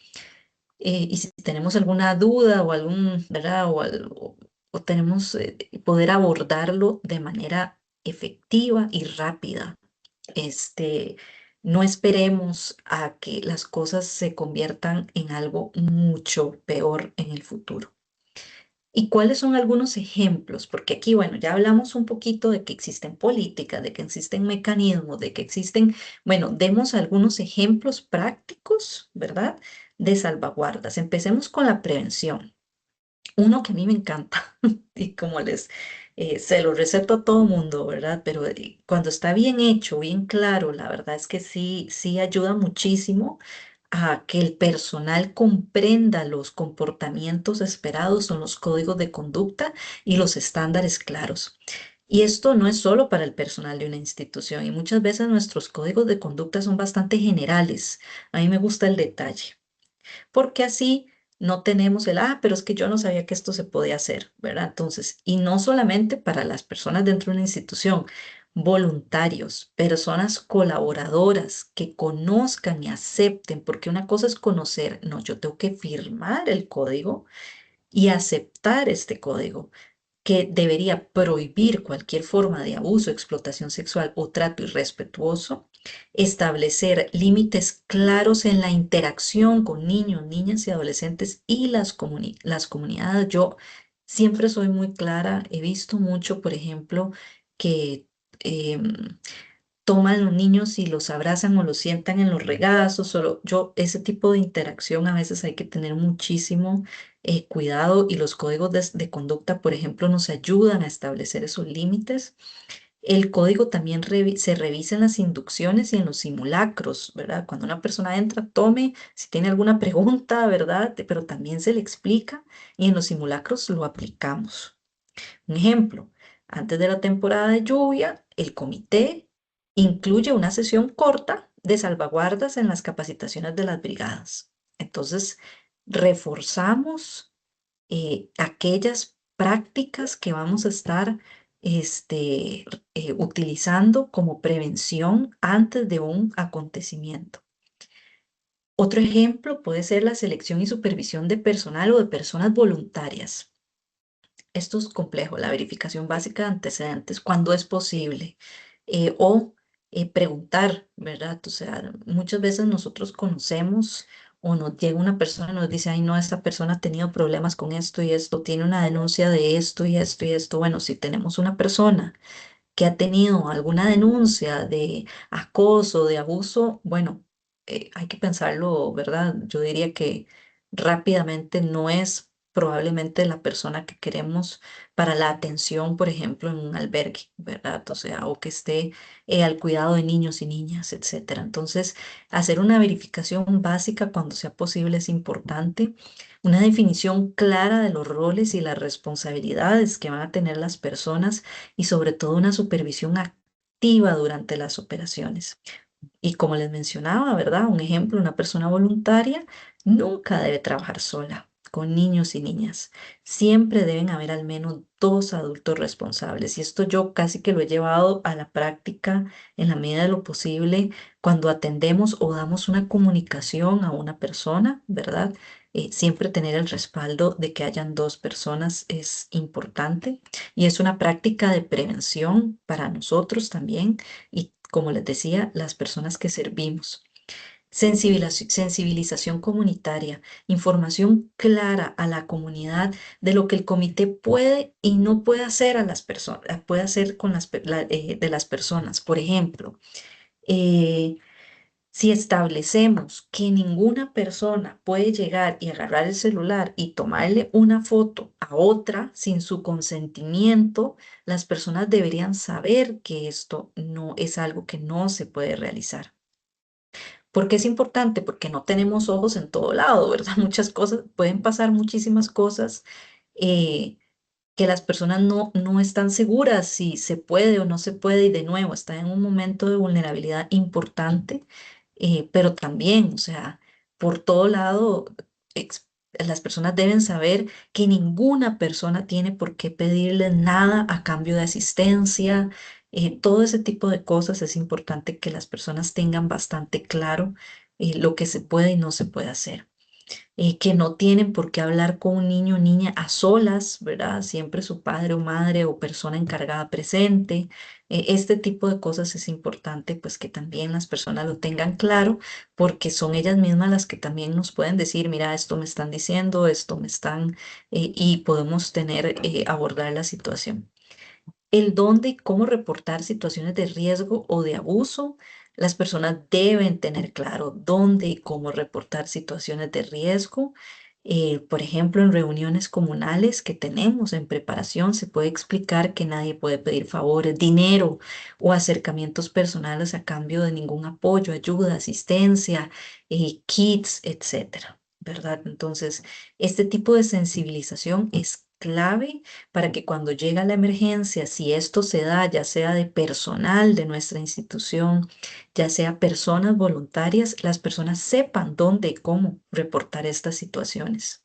y si tenemos alguna duda o algún, ¿verdad? O tenemos poder abordarlo de manera efectiva y rápida. Este, no esperemos a que las cosas se conviertan en algo mucho peor en el futuro. ¿Y cuáles son algunos ejemplos? Porque aquí, bueno, ya hablamos un poquito de que existen políticas, de que existen mecanismos, de que existen, bueno, demos algunos ejemplos prácticos, ¿verdad? De salvaguardas. Empecemos con la prevención. Uno que a mí me encanta y como se lo receto a todo mundo, ¿verdad? Pero cuando está bien hecho, bien claro, la verdad es que sí, sí ayuda muchísimo a que el personal comprenda los comportamientos esperados, son los códigos de conducta y los estándares claros. Y esto no es solo para el personal de una institución y muchas veces nuestros códigos de conducta son bastante generales. A mí me gusta el detalle porque así no tenemos pero es que yo no sabía que esto se podía hacer, ¿verdad? Entonces, y no solamente para las personas dentro de una institución, voluntarios, personas colaboradoras que conozcan y acepten, porque una cosa es conocer, no, yo tengo que firmar el código y aceptar este código que debería prohibir cualquier forma de abuso, explotación sexual o trato irrespetuoso, establecer límites claros en la interacción con niños, niñas y adolescentes y las comunidades. Yo siempre soy muy clara, he visto mucho, por ejemplo, que em, toman los niños y los abrazan o los sientan en los regazos, ese tipo de interacción a veces hay que tener muchísimo cuidado y los códigos de conducta, por ejemplo, nos ayudan a establecer esos límites. El código también se revisa en las inducciones y en los simulacros, ¿verdad? Cuando una persona entra, tome, si tiene alguna pregunta, ¿verdad? Pero también se le explica y en los simulacros lo aplicamos. Un ejemplo, Antes de la temporada de lluvia, el comité incluye una sesión corta de salvaguardas en las capacitaciones de las brigadas. Entonces, reforzamos aquellas prácticas que vamos a estar utilizando como prevención antes de un acontecimiento. Otro ejemplo puede ser la selección y supervisión de personal o de personas voluntarias. Esto es complejo, la verificación básica de antecedentes, cuando es posible, o preguntar, ¿verdad? O sea, muchas veces nosotros conocemos o nos llega una persona y nos dice, ay, no, esta persona ha tenido problemas con esto y esto, tiene una denuncia de esto y esto y esto. Bueno, si tenemos una persona que ha tenido alguna denuncia de acoso, de abuso, bueno, hay que pensarlo, ¿verdad? Yo diría que rápidamente no es probablemente la persona que queremos para la atención, por ejemplo, en un albergue, ¿verdad? O sea, o que esté al cuidado de niños y niñas, etcétera. Entonces, hacer una verificación básica cuando sea posible es importante. Una definición clara de los roles y las responsabilidades que van a tener las personas y sobre todo una supervisión activa durante las operaciones. Y como les mencionaba, ¿verdad? Un ejemplo, una persona voluntaria nunca debe trabajar sola con niños y niñas. Siempre deben haber al menos dos adultos responsables. Y esto yo casi que lo he llevado a la práctica en la medida de lo posible cuando atendemos o damos una comunicación a una persona, ¿verdad? Siempre tener el respaldo de que hayan dos personas es importante y es una práctica de prevención para nosotros también y, como les decía, las personas que servimos. Sensibilización comunitaria, información clara a la comunidad de lo que el comité puede y no puede hacer a las personas, puede hacer con de las personas. Por ejemplo, eh, si establecemos que ninguna persona puede llegar y agarrar el celular y tomarle una foto a otra sin su consentimiento, las personas deberían saber que esto no es algo que no se puede realizar. ¿Por qué es importante? Porque no tenemos ojos en todo lado, ¿verdad? Muchas cosas, pueden pasar muchísimas cosas eh, que las personas no están seguras si se puede o no se puede y de nuevo están en un momento de vulnerabilidad importante, pero también, o sea, por todo lado, las personas deben saber que ninguna persona tiene por qué pedirles nada a cambio de asistencia. Todo ese tipo de cosas es importante que las personas tengan bastante claro lo que se puede y no se puede hacer, que no tienen por qué hablar con un niño o niña a solas, ¿verdad? Siempre su padre o madre o persona encargada presente. Este tipo de cosas es importante, pues que también las personas lo tengan claro, porque son ellas mismas las que también nos pueden decir, mira, esto me están diciendo, esto me están, y podemos abordar la situación. El dónde y cómo reportar situaciones de riesgo o de abuso. Las personas deben tener claro dónde y cómo reportar situaciones de riesgo. Por ejemplo, en reuniones comunales que tenemos en preparación, se puede explicar que nadie puede pedir favores, dinero o acercamientos personales a cambio de ningún apoyo, ayuda, asistencia, kits, etcétera, ¿verdad? Entonces, este tipo de sensibilización es clave para que cuando llega la emergencia, si esto se da, ya sea de personal de nuestra institución, ya sea personas voluntarias, las personas sepan dónde y cómo reportar estas situaciones.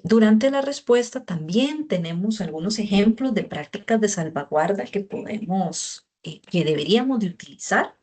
Durante la respuesta también tenemos algunos ejemplos de prácticas de salvaguarda que que deberíamos de utilizar.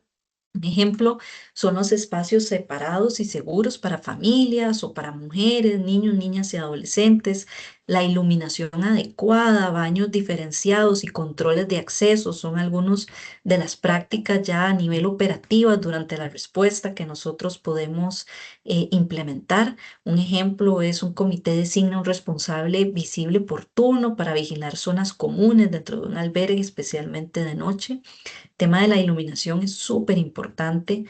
Un ejemplo son los espacios separados y seguros para familias o para mujeres, niños, niñas y adolescentes. La iluminación adecuada, baños diferenciados y controles de acceso son algunos de las prácticas ya a nivel operativo durante la respuesta que nosotros podemos implementar. Un ejemplo es un comité designa un responsable visible por turno para vigilar zonas comunes dentro de un albergue, especialmente de noche. Tema de la iluminación es súper importante.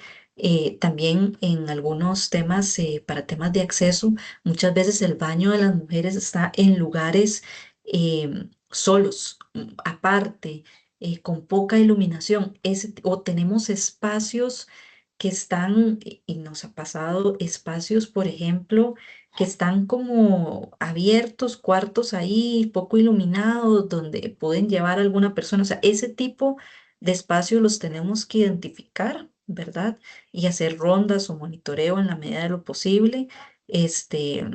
También en algunos temas, para temas de acceso, muchas veces el baño de las mujeres está en lugares solos, aparte, con poca iluminación. O tenemos espacios que están, y nos ha pasado espacios, por ejemplo, que están como abiertos, cuartos ahí, poco iluminados, donde pueden llevar a alguna persona. O sea, ese tipo de espacios los tenemos que identificar, ¿verdad? Y hacer rondas o monitoreo en la medida de lo posible, este,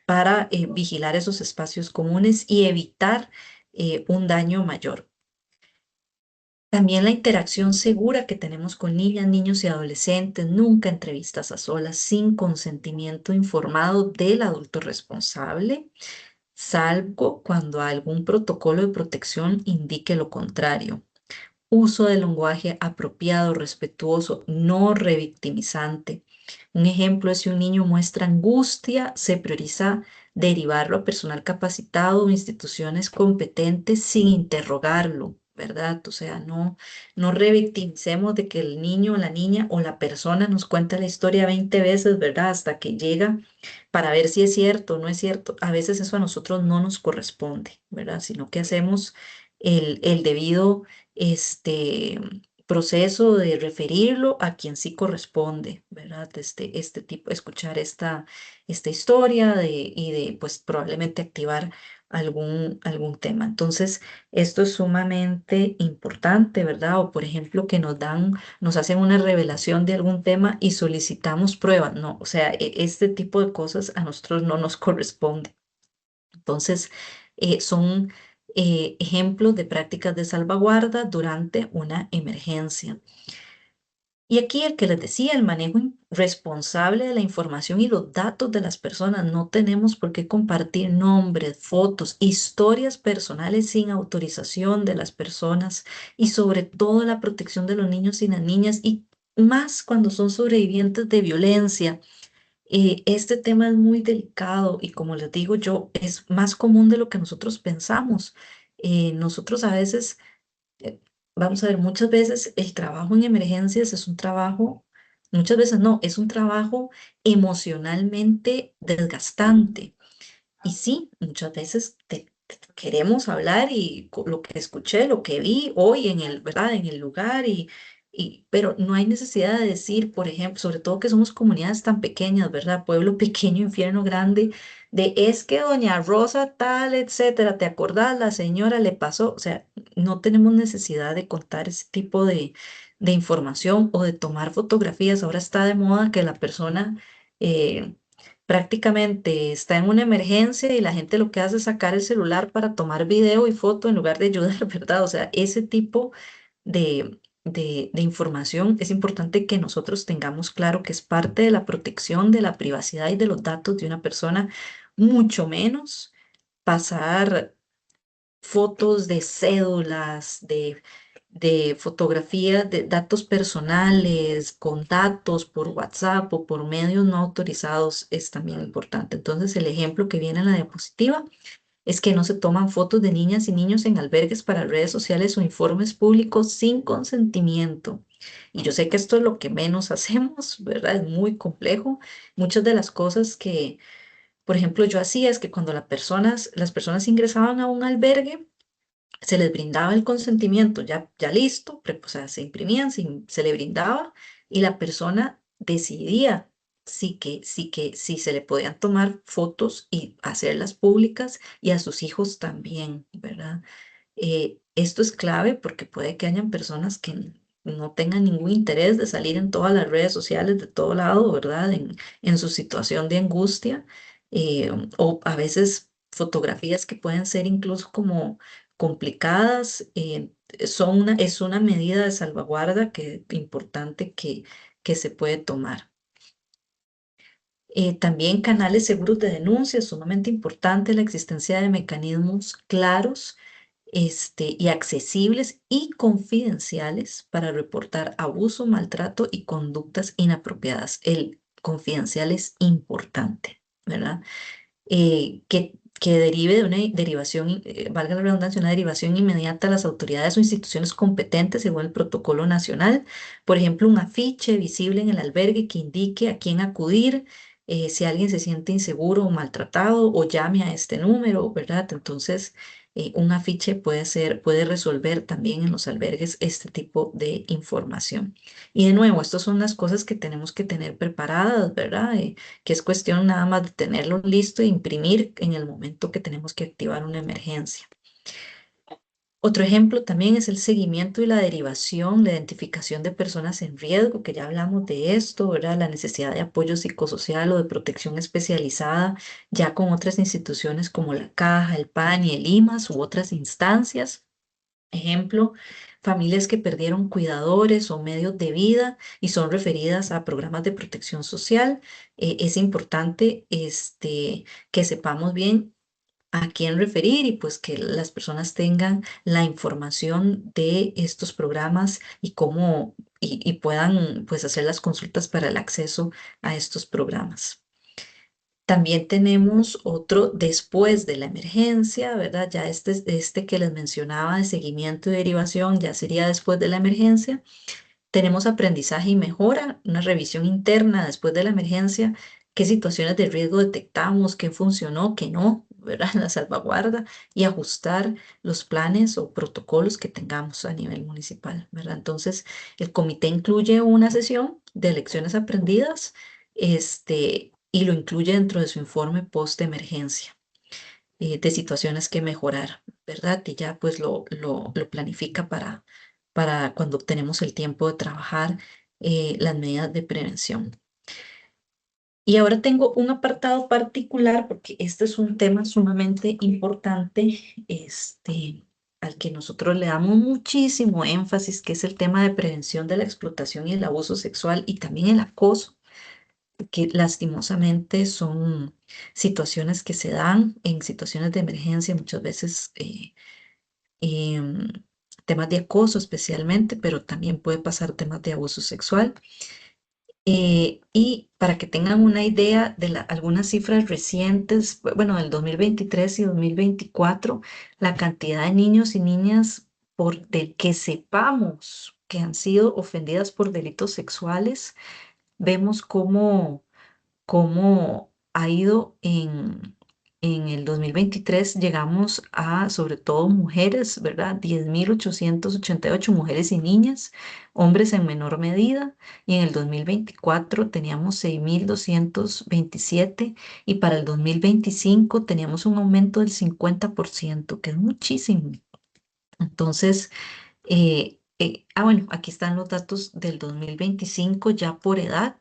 para vigilar esos espacios comunes y evitar un daño mayor. También la interacción segura que tenemos con niñas, niños y adolescentes, nunca entrevistas a solas, sin consentimiento informado del adulto responsable, salvo cuando algún protocolo de protección indique lo contrario. Uso del lenguaje apropiado, respetuoso, no revictimizante. Un ejemplo es si un niño muestra angustia, se prioriza derivarlo a personal capacitado o instituciones competentes sin interrogarlo, ¿verdad? O sea, no revictimicemos de que el niño, la niña o la persona nos cuenta la historia 20 veces, ¿verdad? Hasta que llega para ver si es cierto o no es cierto. A veces eso a nosotros no nos corresponde, ¿verdad? Sino que hacemos el debido este proceso de referirlo a quien sí corresponde, ¿verdad? Este tipo, escuchar esta historia y de, pues, probablemente activar algún tema. Entonces, esto es sumamente importante, ¿verdad? O, por ejemplo, que nos hacen una revelación de algún tema y solicitamos pruebas. No, o sea, este tipo de cosas a nosotros no nos corresponde. Entonces, son ejemplos de prácticas de salvaguarda durante una emergencia. Y aquí el que les decía, el manejo responsable de la información y los datos de las personas. No tenemos por qué compartir nombres, fotos, historias personales sin autorización de las personas y sobre todo la protección de los niños y las niñas y más cuando son sobrevivientes de violencia. Este tema es muy delicado y como les digo yo, es más común de lo que nosotros pensamos. Nosotros a veces, eh, vamos a ver, muchas veces el trabajo en emergencias es un trabajo, muchas veces no, es un trabajo emocionalmente desgastante. Y sí, muchas veces queremos hablar y lo que escuché, lo que vi hoy en el, ¿verdad? En el lugar pero no hay necesidad de decir, por ejemplo, sobre todo que somos comunidades tan pequeñas, ¿verdad? Pueblo pequeño, infierno grande, de es que doña Rosa tal, etcétera, ¿te acordás? La señora le pasó, o sea, no tenemos necesidad de contar ese tipo de información o de tomar fotografías. Ahora está de moda que la persona eh, prácticamente está en una emergencia y la gente lo que hace es sacar el celular para tomar video y foto en lugar de ayudar, ¿verdad? O sea, ese tipo de información es importante que nosotros tengamos claro que es parte de la protección de la privacidad y de los datos de una persona, mucho menos pasar fotos de cédulas, de fotografías, de datos personales, contactos por WhatsApp o por medios no autorizados es también importante. Entonces, el ejemplo que viene en la diapositiva es que no se toman fotos de niñas y niños en albergues para redes sociales o informes públicos sin consentimiento. Y yo sé que esto es lo que menos hacemos, ¿verdad? Es muy complejo. Muchas de las cosas que, por ejemplo, yo hacía es que cuando las personas ingresaban a un albergue, se les brindaba el consentimiento ya listo, o sea, se imprimían, se le brindaba y la persona decidía si se le podían tomar fotos y hacerlas públicas y a sus hijos también, ¿verdad? Esto es clave porque puede que hayan personas que no tengan ningún interés de salir en todas las redes sociales de todo lado, ¿verdad? En su situación de angustia, o a veces fotografías que pueden ser incluso como complicadas, es una medida de salvaguarda importante que se puede tomar. También canales seguros de denuncia, es sumamente importante la existencia de mecanismos claros y accesibles y confidenciales para reportar abuso, maltrato y conductas inapropiadas. El confidencial es importante, ¿verdad? Que derive de una derivación, valga la redundancia, una derivación inmediata a las autoridades o instituciones competentes según el protocolo nacional. Por ejemplo, un afiche visible en el albergue que indique a quién acudir. Si alguien se siente inseguro o maltratado o llame a este número, ¿verdad? Entonces, un afiche puede resolver también en los albergues este tipo de información. Y de nuevo, estas son las cosas que tenemos que tener preparadas, ¿verdad? Que es cuestión nada más de tenerlo listo e imprimir en el momento que tenemos que activar una emergencia. Otro ejemplo también es el seguimiento y la derivación, la identificación de personas en riesgo, que ya hablamos de esto, ¿verdad? La necesidad de apoyo psicosocial o de protección especializada, ya con otras instituciones como la Caja, el PAN y el IMAS u otras instancias. Ejemplo, familias que perdieron cuidadores o medios de vida y son referidas a programas de protección social. Es importante que sepamos bien a quién referir y pues que las personas tengan la información de estos programas y cómo y puedan pues hacer las consultas para el acceso a estos programas. También tenemos otro después de la emergencia, ¿verdad? Ya este que les mencionaba de seguimiento y derivación ya sería después de la emergencia. Tenemos aprendizaje y mejora, una revisión interna después de la emergencia, qué situaciones de riesgo detectamos, qué funcionó, qué no, ¿verdad? La salvaguarda y ajustar los planes o protocolos que tengamos a nivel municipal, ¿verdad? Entonces, el comité incluye una sesión de lecciones aprendidas, y lo incluye dentro de su informe post-emergencia, de situaciones que mejorar, ¿verdad? Y ya pues lo planifica para cuando tenemos el tiempo de trabajar las medidas de prevención. Y ahora tengo un apartado particular porque este es un tema sumamente importante, al que nosotros le damos muchísimo énfasis, que es el tema de prevención de la explotación y el abuso sexual y también el acoso, que lastimosamente son situaciones que se dan en situaciones de emergencia, muchas veces em, temas de acoso especialmente, pero también puede pasar temas de abuso sexual. Y para que tengan una idea de algunas cifras recientes, bueno, del 2023 y 2024, la cantidad de niños y niñas del que sepamos que han sido ofendidas por delitos sexuales, vemos cómo ha ido en el 2023, llegamos a, sobre todo mujeres, ¿verdad? 10.888 mujeres y niñas, hombres en menor medida, y en el 2024 teníamos 6.227 y para el 2025 teníamos un aumento del 50%, que es muchísimo. Entonces, bueno, aquí están los datos del 2025 ya por edad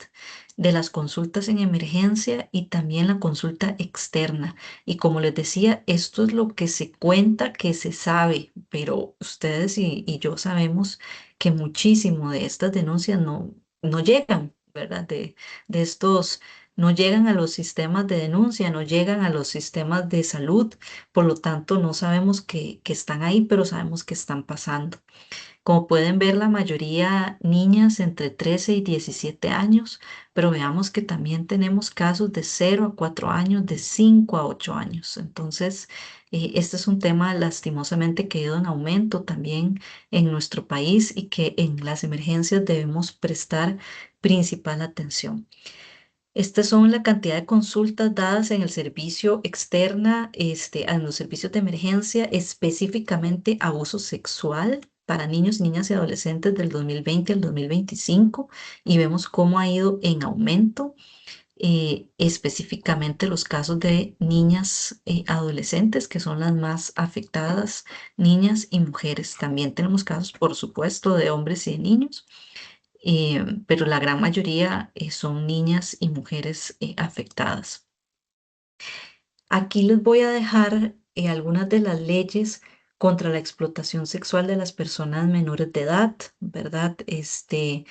de las consultas en emergencia y también la consulta externa. Y como les decía, esto es lo que se cuenta, que se sabe, pero ustedes y yo sabemos que muchísimo de estas denuncias no llegan, ¿verdad? De estos... No llegan a los sistemas de denuncia, no llegan a los sistemas de salud, por lo tanto no sabemos que están ahí, pero sabemos que están pasando. Como pueden ver, la mayoría niñas entre 13 y 17 años, pero veamos que también tenemos casos de 0 a 4 años, de 5 a 8 años. Entonces, este es un tema lastimosamente que ha ido en aumento también en nuestro país y que en las emergencias debemos prestar principal atención. Estas son la cantidad de consultas dadas en el servicio externa, en los servicios de emergencia, específicamente abuso sexual para niños, niñas y adolescentes del 2020 al 2025 y vemos cómo ha ido en aumento, específicamente los casos de niñas, adolescentes, que son las más afectadas, niñas y mujeres. También tenemos casos, por supuesto, de hombres y de niños, pero la gran mayoría son niñas y mujeres afectadas. Aquí les voy a dejar algunas de las leyes contra la explotación sexual de las personas menores de edad, ¿verdad? Que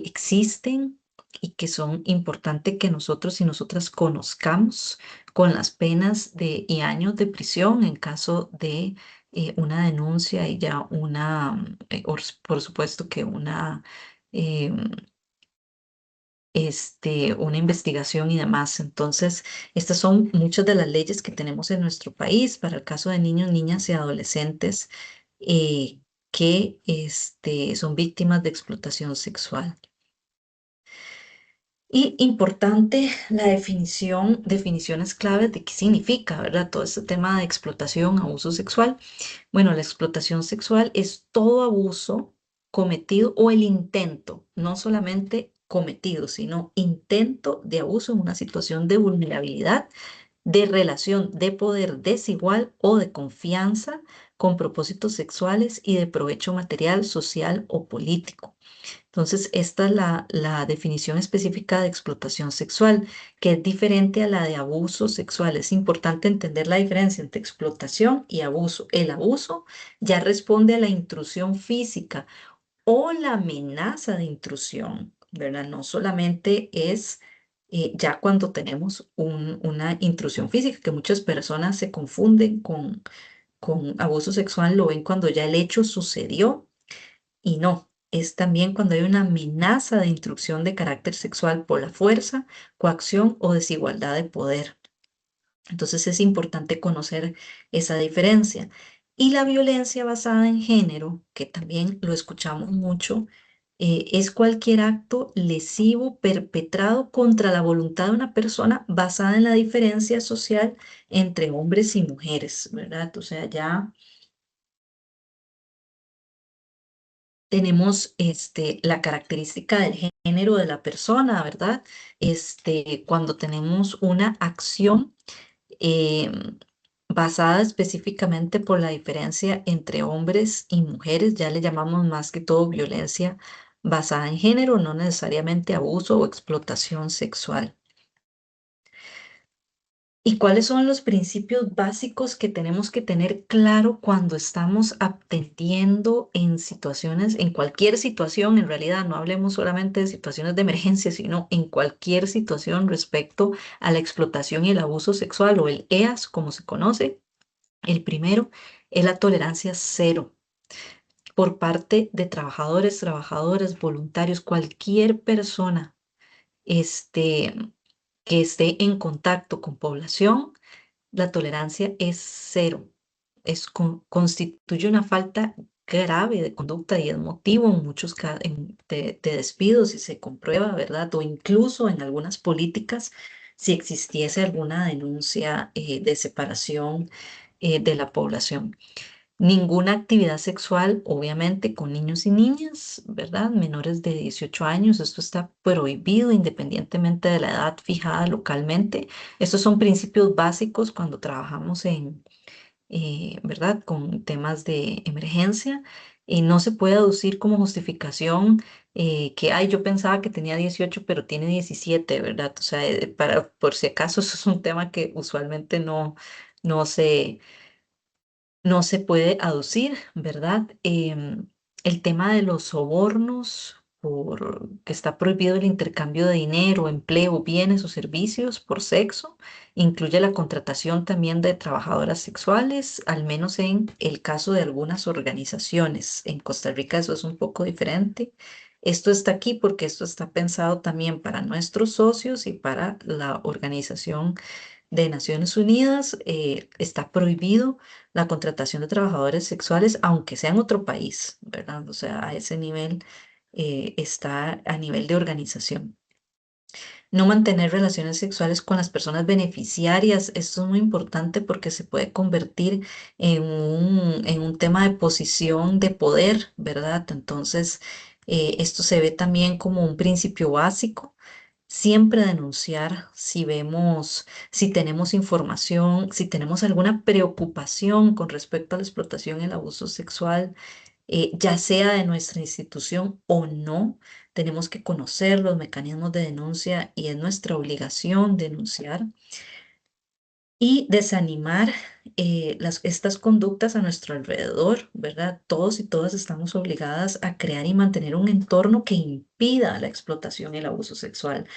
existen y que son importantes que nosotros y nosotras conozcamos, con las penas y años de prisión en caso de una denuncia y ya por supuesto que em, una investigación y demás. Entonces, estas son muchas de las leyes que tenemos en nuestro país para el caso de niños, niñas y adolescentes, que son víctimas de explotación sexual. Y importante la definición, definiciones claves de qué significa, ¿verdad? Todo este tema de explotación, abuso sexual. Bueno, la explotación sexual es todo abuso cometido o el intento, no solamente cometido, sino intento de abuso en una situación de vulnerabilidad, de relación de poder desigual o de confianza con propósitos sexuales y de provecho material, social o político. Entonces, esta es la definición específica de explotación sexual, que es diferente a la de abuso sexual. Es importante entender la diferencia entre explotación y abuso. El abuso ya responde a la intrusión física o la amenaza de intrusión, ¿verdad? No solamente es ya cuando tenemos una intrusión física, que muchas personas se confunden con abuso sexual, lo ven cuando ya el hecho sucedió y no, es también cuando hay una amenaza de intrusión de carácter sexual por la fuerza, coacción o desigualdad de poder. Entonces es importante conocer esa diferencia. Y la violencia basada en género, que también lo escuchamos mucho, es cualquier acto lesivo perpetrado contra la voluntad de una persona basada en la diferencia social entre hombres y mujeres, ¿verdad? O sea, ya tenemos la característica del género de la persona, ¿verdad? Cuando tenemos una acción em, basada específicamente por la diferencia entre hombres y mujeres, ya le llamamos más que todo violencia basada en género, no necesariamente abuso o explotación sexual. ¿Y cuáles son los principios básicos que tenemos que tener claro cuando estamos atendiendo en situaciones, en cualquier situación, en realidad no hablemos solamente de situaciones de emergencia, sino en cualquier situación respecto a la explotación y el abuso sexual o el EAS, como se conoce? El primero es la tolerancia cero por parte de trabajadores, trabajadoras, voluntarios, cualquier persona este, que esté en contacto con población. La tolerancia es cero. Constituye una falta grave de conducta y es motivo en muchos de despidos si se comprueba, ¿verdad? O incluso en algunas políticas si existiese alguna denuncia de separación de la población. Ninguna actividad sexual, obviamente, con niños y niñas, ¿verdad? Menores de 18 años. Esto está prohibido independientemente de la edad fijada localmente. Estos son principios básicos cuando trabajamos ¿verdad? Con temas de emergencia. Y no se puede aducir como justificación que, ay, yo pensaba que tenía 18 pero tiene 17, ¿verdad? O sea, por si acaso, eso es un tema que usualmente no se no se puede aducir, ¿verdad? El tema de los sobornos, que está prohibido el intercambio de dinero, empleo, bienes o servicios por sexo, incluye la contratación también de trabajadoras sexuales, al menos en el caso de algunas organizaciones. En Costa Rica eso es un poco diferente. Esto está aquí porque esto está pensado también para nuestros socios y para la Organización de Naciones Unidas. Está prohibido la contratación de trabajadores sexuales, aunque sea en otro país, ¿verdad? O sea, a ese nivel está a nivel de organización. No mantener relaciones sexuales con las personas beneficiarias. Esto es muy importante porque se puede convertir en un tema de posición de poder, ¿verdad? Entonces, esto se ve también como un principio básico. Siempre denunciar si vemos, si tenemos información, si tenemos alguna preocupación con respecto a la explotación y el abuso sexual, ya sea de nuestra institución o no, tenemos que conocer los mecanismos de denuncia y es nuestra obligación denunciar y desanimar estas conductas a nuestro alrededor, ¿verdad? Todos y todas estamos obligadas a crear y mantener un entorno que impida la explotación y el abuso sexual.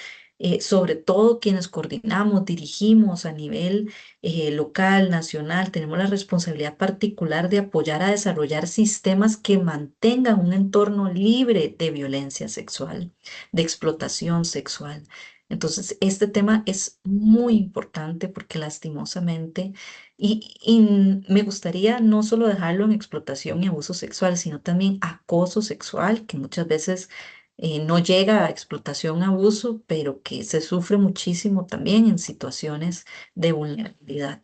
Sobre todo quienes coordinamos, dirigimos a nivel local, nacional, tenemos la responsabilidad particular de apoyar a desarrollar sistemas que mantengan un entorno libre de violencia sexual, de explotación sexual. Entonces, este tema es muy importante porque lastimosamente, y me gustaría no solo dejarlo en explotación y abuso sexual, sino también acoso sexual, que muchas veces no llega a explotación, abuso, pero que se sufre muchísimo también en situaciones de vulnerabilidad.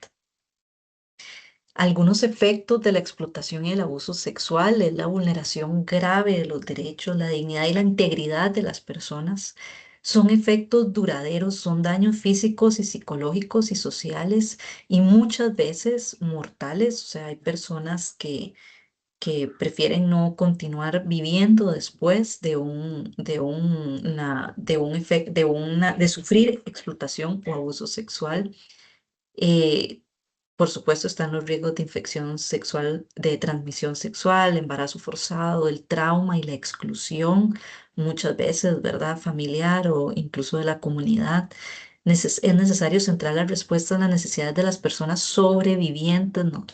Algunos efectos de la explotación y el abuso sexual es la vulneración grave de los derechos, la dignidad y la integridad de las personas. Son efectos duraderos, son daños físicos y psicológicos y sociales y muchas veces mortales. O sea, hay personas que prefieren no continuar viviendo después de sufrir explotación o abuso sexual. Eh, por supuesto, están los riesgos de infección sexual, de transmisión sexual, embarazo forzado, el trauma y la exclusión, muchas veces, ¿verdad? Familiar o incluso de la comunidad. Es necesario centrar la respuesta en las necesidades de las personas sobrevivientes, ¿no?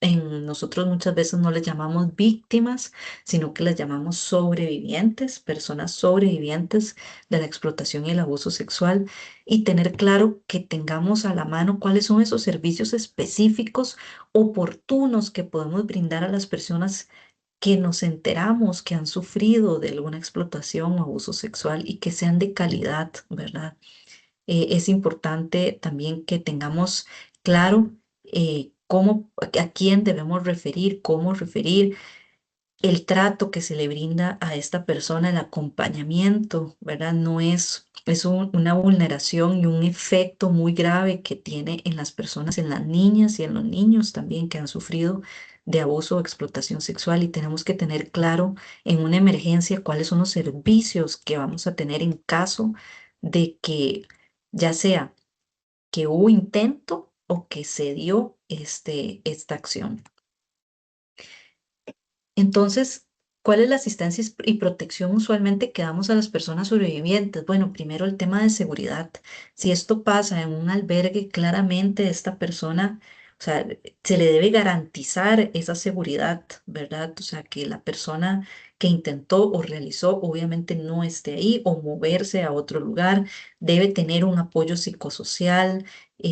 Nosotros muchas veces no les llamamos víctimas, sino que les llamamos sobrevivientes, personas sobrevivientes de la explotación y el abuso sexual, y tener claro que tengamos a la mano cuáles son esos servicios específicos oportunos que podemos brindar a las personas que nos enteramos que han sufrido de alguna explotación o abuso sexual y que sean de calidad, ¿verdad? Es importante también que tengamos claro a quién debemos referir, cómo referir, el trato que se le brinda a esta persona, el acompañamiento, ¿verdad? No es, una vulneración y un efecto muy grave que tiene en las personas, en las niñas y en los niños también que han sufrido de abuso o explotación sexual, y tenemos que tener claro en una emergencia cuáles son los servicios que vamos a tener en caso de que ya sea que hubo intento o que se dio esta acción. Entonces, ¿cuál es la asistencia y protección usualmente que damos a las personas sobrevivientes? Bueno, primero el tema de seguridad. Si esto pasa en un albergue, claramente esta persona, o sea, se le debe garantizar esa seguridad, ¿verdad? O sea, que la persona que intentó o realizó obviamente no esté ahí o moverse a otro lugar, debe tener un apoyo psicosocial.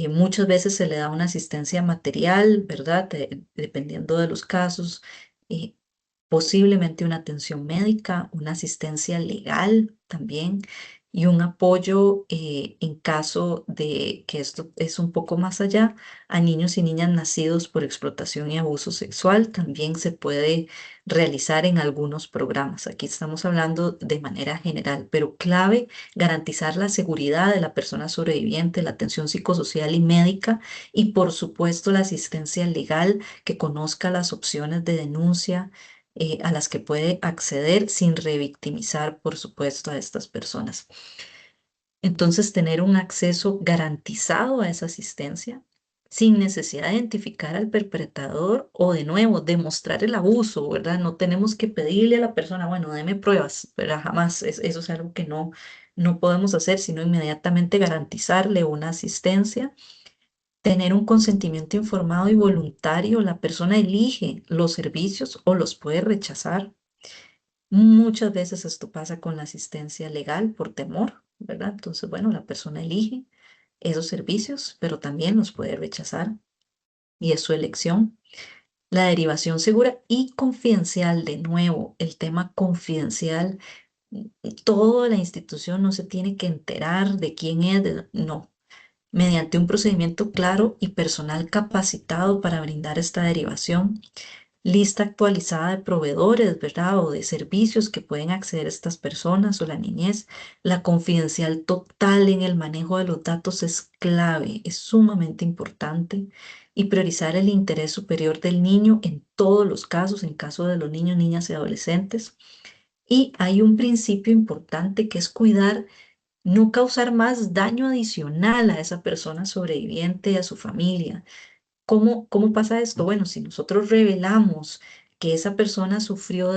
Muchas veces se le da una asistencia material, ¿verdad? Dependiendo de los casos. Eh, Posiblemente una atención médica, una asistencia legal también y un apoyo en caso de que esto es un poco más allá, a niños y niñas nacidos por explotación y abuso sexual. También se puede realizar en algunos programas. Aquí estamos hablando de manera general, pero clave garantizar la seguridad de la persona sobreviviente, la atención psicosocial y médica, y por supuesto la asistencia legal que conozca las opciones de denuncia a las que puede acceder sin revictimizar, por supuesto, a estas personas. Entonces, tener un acceso garantizado a esa asistencia sin necesidad de identificar al perpetrador o, de nuevo, demostrar el abuso, ¿verdad? No tenemos que pedirle a la persona, bueno, deme pruebas, ¿verdad? Jamás, eso es algo que no podemos hacer, sino inmediatamente garantizarle una asistencia. Tener un consentimiento informado y voluntario, la persona elige los servicios o los puede rechazar. Muchas veces esto pasa con la asistencia legal por temor, ¿verdad? Entonces, bueno, la persona elige esos servicios, pero también los puede rechazar y es su elección. La derivación segura y confidencial, de nuevo, el tema confidencial, toda la institución no se tiene que enterar de quién es, no, mediante un procedimiento claro y personal capacitado para brindar esta derivación. Lista actualizada de proveedores, ¿verdad? O de servicios que pueden acceder estas personas o la niñez. La confidencial total en el manejo de los datos es clave, es sumamente importante. Y priorizar el interés superior del niño en todos los casos, en caso de los niños, niñas y adolescentes. Y hay un principio importante que es cuidar no causar más daño adicional a esa persona sobreviviente y a su familia. ¿Cómo pasa esto? Bueno, si nosotros revelamos que esa persona sufrió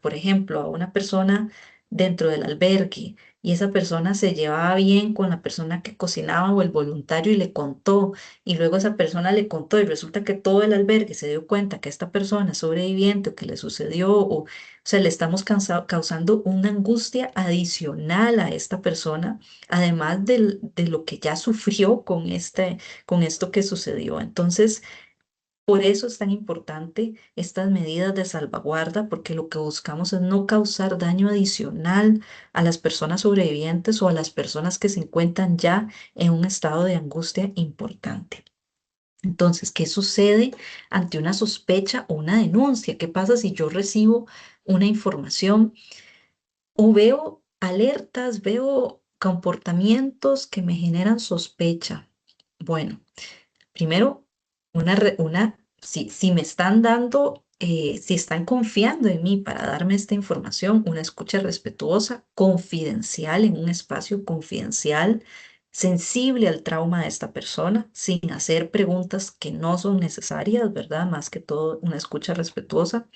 por ejemplo, a una persona dentro del albergue, y esa persona se llevaba bien con la persona que cocinaba o el voluntario y le contó, y luego esa persona le contó y resulta que todo el albergue se dio cuenta que esta persona es sobreviviente o que le sucedió, o sea, le estamos causando una angustia adicional a esta persona, además de lo que ya sufrió con esto que sucedió. Entonces, Por eso es tan importante estas medidas de salvaguarda, porque lo que buscamos es no causar daño adicional a las personas sobrevivientes o a las personas que se encuentran ya en un estado de angustia importante. Entonces, ¿qué sucede ante una sospecha o una denuncia? ¿Qué pasa si yo recibo una información o veo alertas, veo comportamientos que me generan sospecha? Bueno. Primero, si me están dando, si están confiando en mí para darme esta información, una escucha respetuosa, confidencial, en un espacio confidencial, sensible al trauma de esta persona, sin hacer preguntas que no son necesarias, ¿verdad? Más que todo, una escucha respetuosa.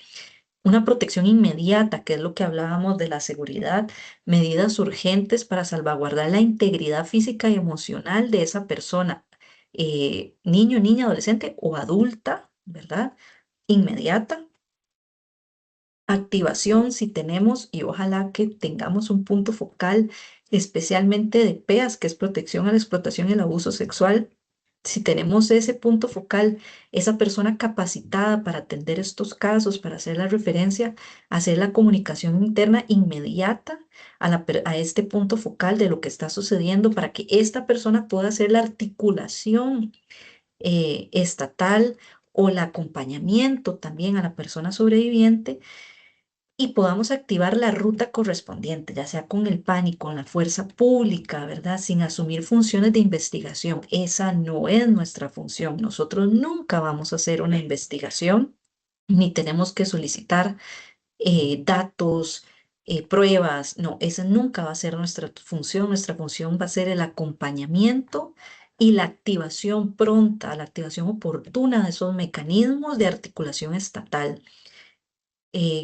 Una protección inmediata, que es lo que hablábamos de la seguridad, medidas urgentes para salvaguardar la integridad física y emocional de esa persona, niño, niña, adolescente o adulta, ¿verdad? Inmediata. Activación, si tenemos, y ojalá que tengamos un punto focal, especialmente de PEAS, que es protección a la explotación y el abuso sexual. Si tenemos ese punto focal, esa persona capacitada para atender estos casos, para hacer la referencia, hacer la comunicación interna inmediata a este punto focal de lo que está sucediendo para que esta persona pueda hacer la articulación estatal o el acompañamiento también a la persona sobreviviente y podamos activar la ruta correspondiente, ya sea con el PAN y con la fuerza pública, ¿verdad? Sin asumir funciones de investigación. Esa no es nuestra función. Nosotros nunca vamos a hacer una investigación, ni tenemos que solicitar datos, pruebas. No, esa nunca va a ser nuestra función. Nuestra función va a ser el acompañamiento y la activación pronta, la activación oportuna de esos mecanismos de articulación estatal.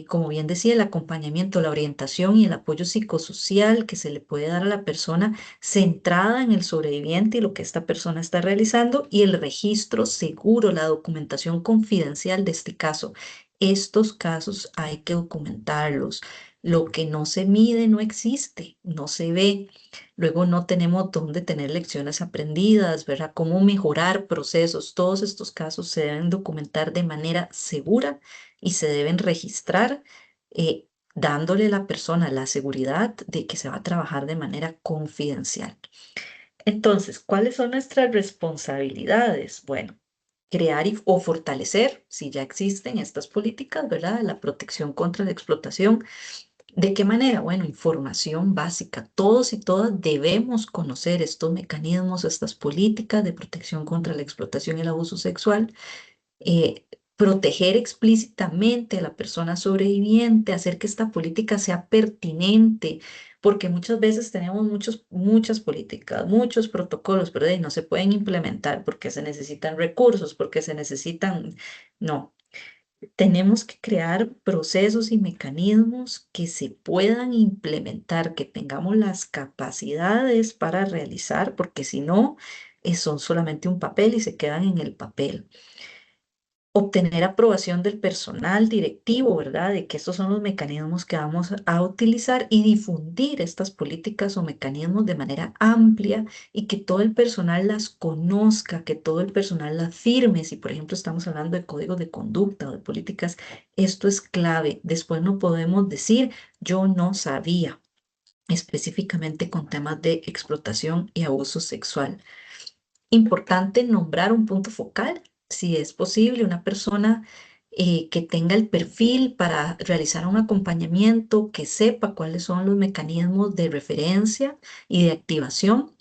Como bien decía, el acompañamiento, la orientación y el apoyo psicosocial que se le puede dar a la persona centrada en el sobreviviente y lo que esta persona está realizando y el registro seguro, la documentación confidencial de este caso. Estos casos hay que documentarlos. Lo que no se mide no existe, no se ve. Luego no tenemos dónde tener lecciones aprendidas, ¿verdad? Cómo mejorar procesos. Todos estos casos se deben documentar de manera segura y se deben registrar, dándole a la persona la seguridad de que se va a trabajar de manera confidencial. Entonces, ¿cuáles son nuestras responsabilidades? Bueno, crear o fortalecer, si ya existen estas políticas, ¿verdad? De la protección contra la explotación. ¿De qué manera? Bueno, información básica. Todos y todas debemos conocer estos mecanismos, estas políticas de protección contra la explotación y el abuso sexual, proteger explícitamente a la persona sobreviviente, hacer que esta política sea pertinente, porque muchas veces tenemos muchas políticas, muchos protocolos, pero no se pueden implementar porque se necesitan recursos, porque se necesitan, no. Tenemos que crear procesos y mecanismos que se puedan implementar, que tengamos las capacidades para realizar, porque si no, son solamente un papel y se quedan en el papel. Obtener aprobación del personal directivo, ¿verdad? De que estos son los mecanismos que vamos a utilizar y difundir estas políticas o mecanismos de manera amplia y que todo el personal las conozca, que todo el personal las firme. Si, por ejemplo, estamos hablando de códigos de conducta o de políticas, esto es clave. Después no podemos decir, yo no sabía, específicamente con temas de explotación y abuso sexual. Importante nombrar un punto focal, si es posible, una persona que tenga el perfil para realizar un acompañamiento, que sepa cuáles son los mecanismos de referencia y de activación.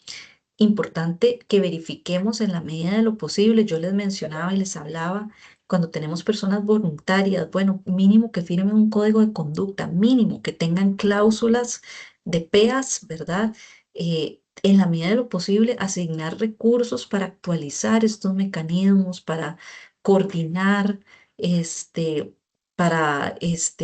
Importante que verifiquemos en la medida de lo posible. Yo les mencionaba y les hablaba, cuando tenemos personas voluntarias, bueno, mínimo que firmen un código de conducta, mínimo que tengan cláusulas de PEAS, ¿verdad? En la medida de lo posible, asignar recursos para actualizar estos mecanismos, para coordinar, este, para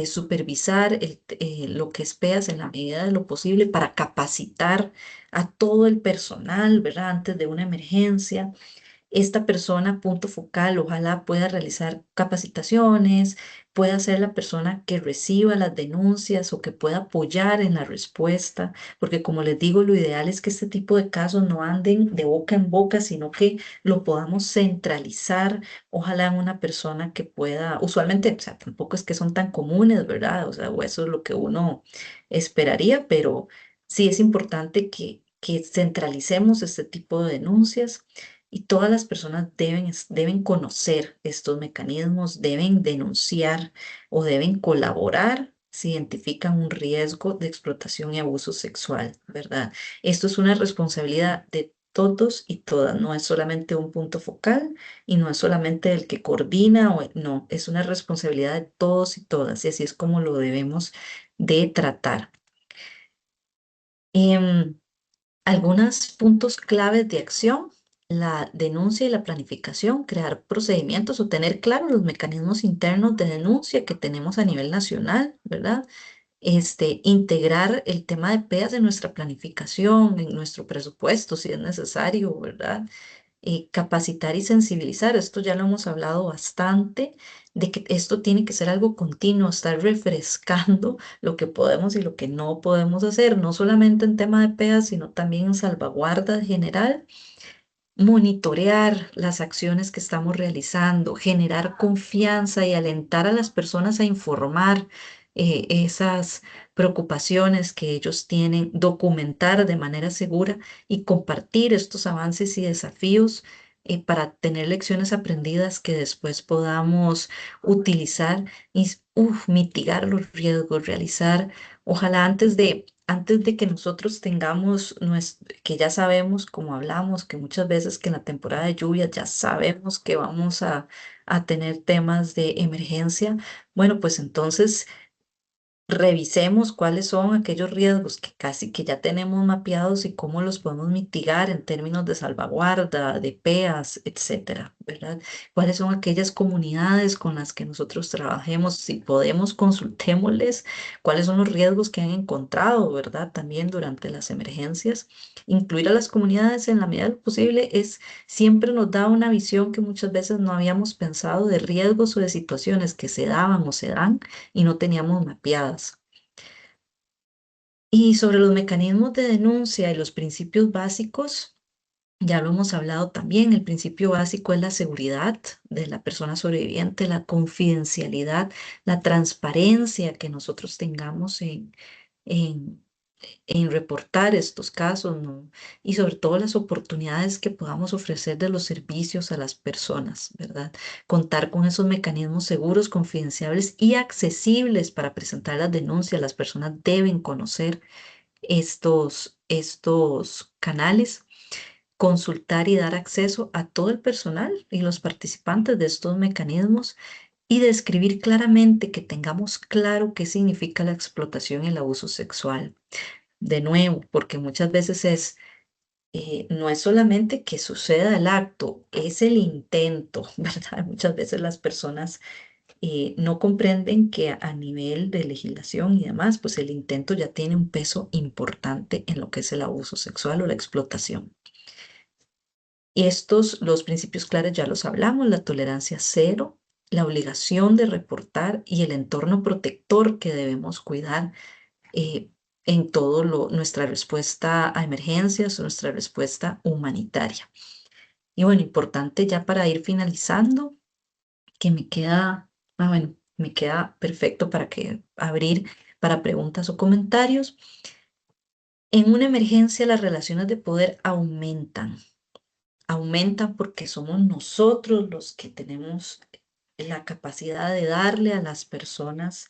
supervisar lo que es PEAS en la medida de lo posible, para capacitar a todo el personal, ¿verdad? Antes de una emergencia, esta persona, punto focal, ojalá pueda realizar capacitaciones, pueda ser la persona que reciba las denuncias o que pueda apoyar en la respuesta, porque como les digo, lo ideal es que este tipo de casos no anden de boca en boca, sino que lo podamos centralizar, ojalá en una persona que pueda, usualmente, o sea, tampoco es que son tan comunes, ¿verdad? O sea, o eso es lo que uno esperaría, pero sí es importante que centralicemos este tipo de denuncias y todas las personas deben conocer estos mecanismos, deben denunciar o deben colaborar si identifican un riesgo de explotación y abuso sexual, ¿verdad? Esto es una responsabilidad de todos y todas, no es solamente un punto focal y no es solamente el que coordina, o, no, es una responsabilidad de todos y todas y así es como lo debemos de tratar. Em, Algunos puntos claves de acción, la denuncia y la planificación, crear procedimientos o tener claros los mecanismos internos de denuncia que tenemos a nivel nacional, ¿verdad? Integrar el tema de PEAS en nuestra planificación, en nuestro presupuesto, si es necesario, ¿verdad? Capacitar y sensibilizar. Esto ya lo hemos hablado bastante, de que esto tiene que ser algo continuo, estar refrescando lo que podemos y lo que no podemos hacer, no solamente en tema de PEA, sino también en salvaguarda general, monitorear las acciones que estamos realizando, generar confianza y alentar a las personas a informar esas preocupaciones que ellos tienen, documentar de manera segura y compartir estos avances y desafíos para tener lecciones aprendidas que después podamos utilizar y mitigar los riesgos, realizar, ojalá antes de que nosotros tengamos, que ya sabemos, como hablamos, que muchas veces que en la temporada de lluvia ya sabemos que vamos a tener temas de emergencia, bueno, pues entonces revisemos cuáles son aquellos riesgos que casi que ya tenemos mapeados y cómo los podemos mitigar en términos de salvaguarda, de PEAs, etcétera, ¿verdad? ¿Cuáles son aquellas comunidades con las que nosotros trabajemos? Si podemos, consultémosles cuáles son los riesgos que han encontrado, ¿verdad? También durante las emergencias. Incluir a las comunidades en la medida de lo posible siempre nos da una visión que muchas veces no habíamos pensado de riesgos o de situaciones que se daban o se dan y no teníamos mapeadas. Y sobre los mecanismos de denuncia y los principios básicos, ya lo hemos hablado también. El principio básico es la seguridad de la persona sobreviviente, la confidencialidad, la transparencia que nosotros tengamos en, en reportar estos casos, ¿no? Y sobre todo las oportunidades que podamos ofrecer de los servicios a las personas, ¿verdad? Contar con esos mecanismos seguros, confidenciables y accesibles para presentar las denuncias. Las personas deben conocer estos canales, consultar y dar acceso a todo el personal y los participantes de estos mecanismos y describir claramente, que tengamos claro qué significa la explotación y el abuso sexual. De nuevo, porque muchas veces no es solamente que suceda el acto, es el intento, ¿verdad? Muchas veces las personas no comprenden que a nivel de legislación y demás, pues el intento ya tiene un peso importante en lo que es el abuso sexual o la explotación. Y los principios claros ya los hablamos, la tolerancia cero, la obligación de reportar y el entorno protector que debemos cuidar eh, en nuestra respuesta a emergencias, nuestra respuesta humanitaria. Y bueno, importante ya para ir finalizando, que me queda perfecto para abrir para preguntas o comentarios. En una emergencia las relaciones de poder aumentan porque somos nosotros los que tenemos la capacidad de darle a las personas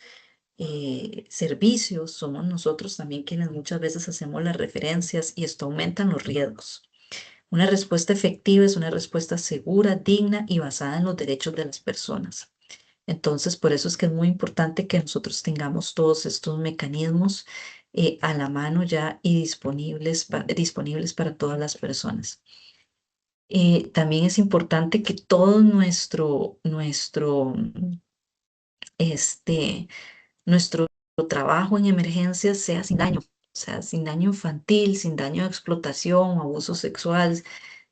servicios, somos nosotros también quienes muchas veces hacemos las referencias y esto aumenta los riesgos. Una respuesta efectiva es una respuesta segura, digna y basada en los derechos de las personas. Entonces, por eso es que es muy importante que nosotros tengamos todos estos mecanismos a la mano ya y disponibles para todas las personas. También es importante que todo este, nuestro trabajo en emergencias sea sin daño, o sea, sin daño infantil, sin daño de explotación o abuso sexual,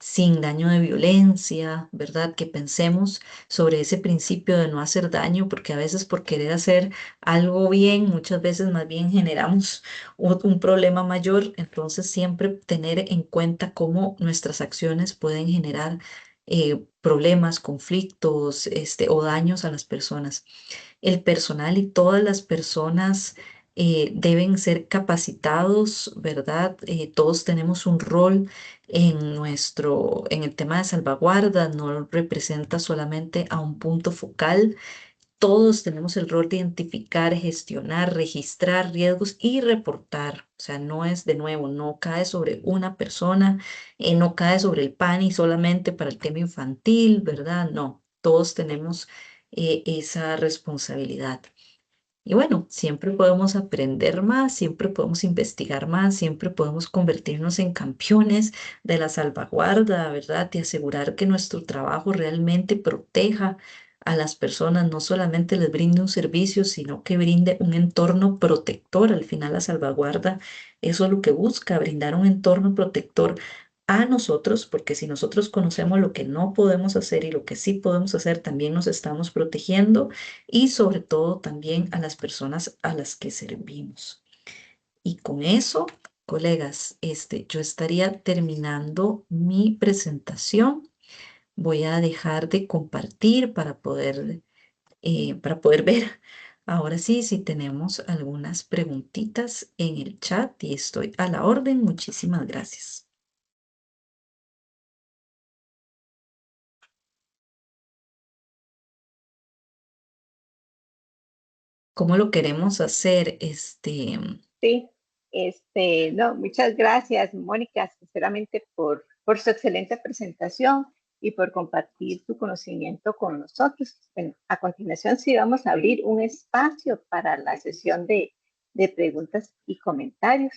sin daño de violencia, ¿verdad? Que pensemos sobre ese principio de no hacer daño, porque a veces por querer hacer algo bien, muchas veces más bien generamos un problema mayor. Entonces, siempre tener en cuenta cómo nuestras acciones pueden generar problemas, conflictos, o daños a las personas. El personal y todas las personas deben ser capacitados, ¿verdad? Todos tenemos un rol en el tema de salvaguarda, no representa solamente a un punto focal. Todos tenemos el rol de identificar, gestionar, registrar riesgos y reportar. O sea, no es de nuevo, no cae sobre una persona, no cae sobre el PANI solamente para el tema infantil, ¿verdad? No, todos tenemos esa responsabilidad. Y bueno, siempre podemos aprender más, siempre podemos investigar más, siempre podemos convertirnos en campeones de la salvaguarda, ¿verdad? Y asegurar que nuestro trabajo realmente proteja a las personas, no solamente les brinde un servicio, sino que brinde un entorno protector. Al final, la salvaguarda, eso es lo que busca, brindar un entorno protector a nosotros, porque si nosotros conocemos lo que no podemos hacer y lo que sí podemos hacer, también nos estamos protegiendo y sobre todo también a las personas a las que servimos. Y con eso, colegas, yo estaría terminando mi presentación. Voy a dejar de compartir para poder ver ahora sí si tenemos algunas preguntitas en el chat y estoy a la orden. Muchísimas gracias. ¿Cómo lo queremos hacer? Sí, no, muchas gracias, Mónica, sinceramente por su excelente presentación y por compartir tu conocimiento con nosotros. Bueno, a continuación sí vamos a abrir un espacio para la sesión de preguntas y comentarios.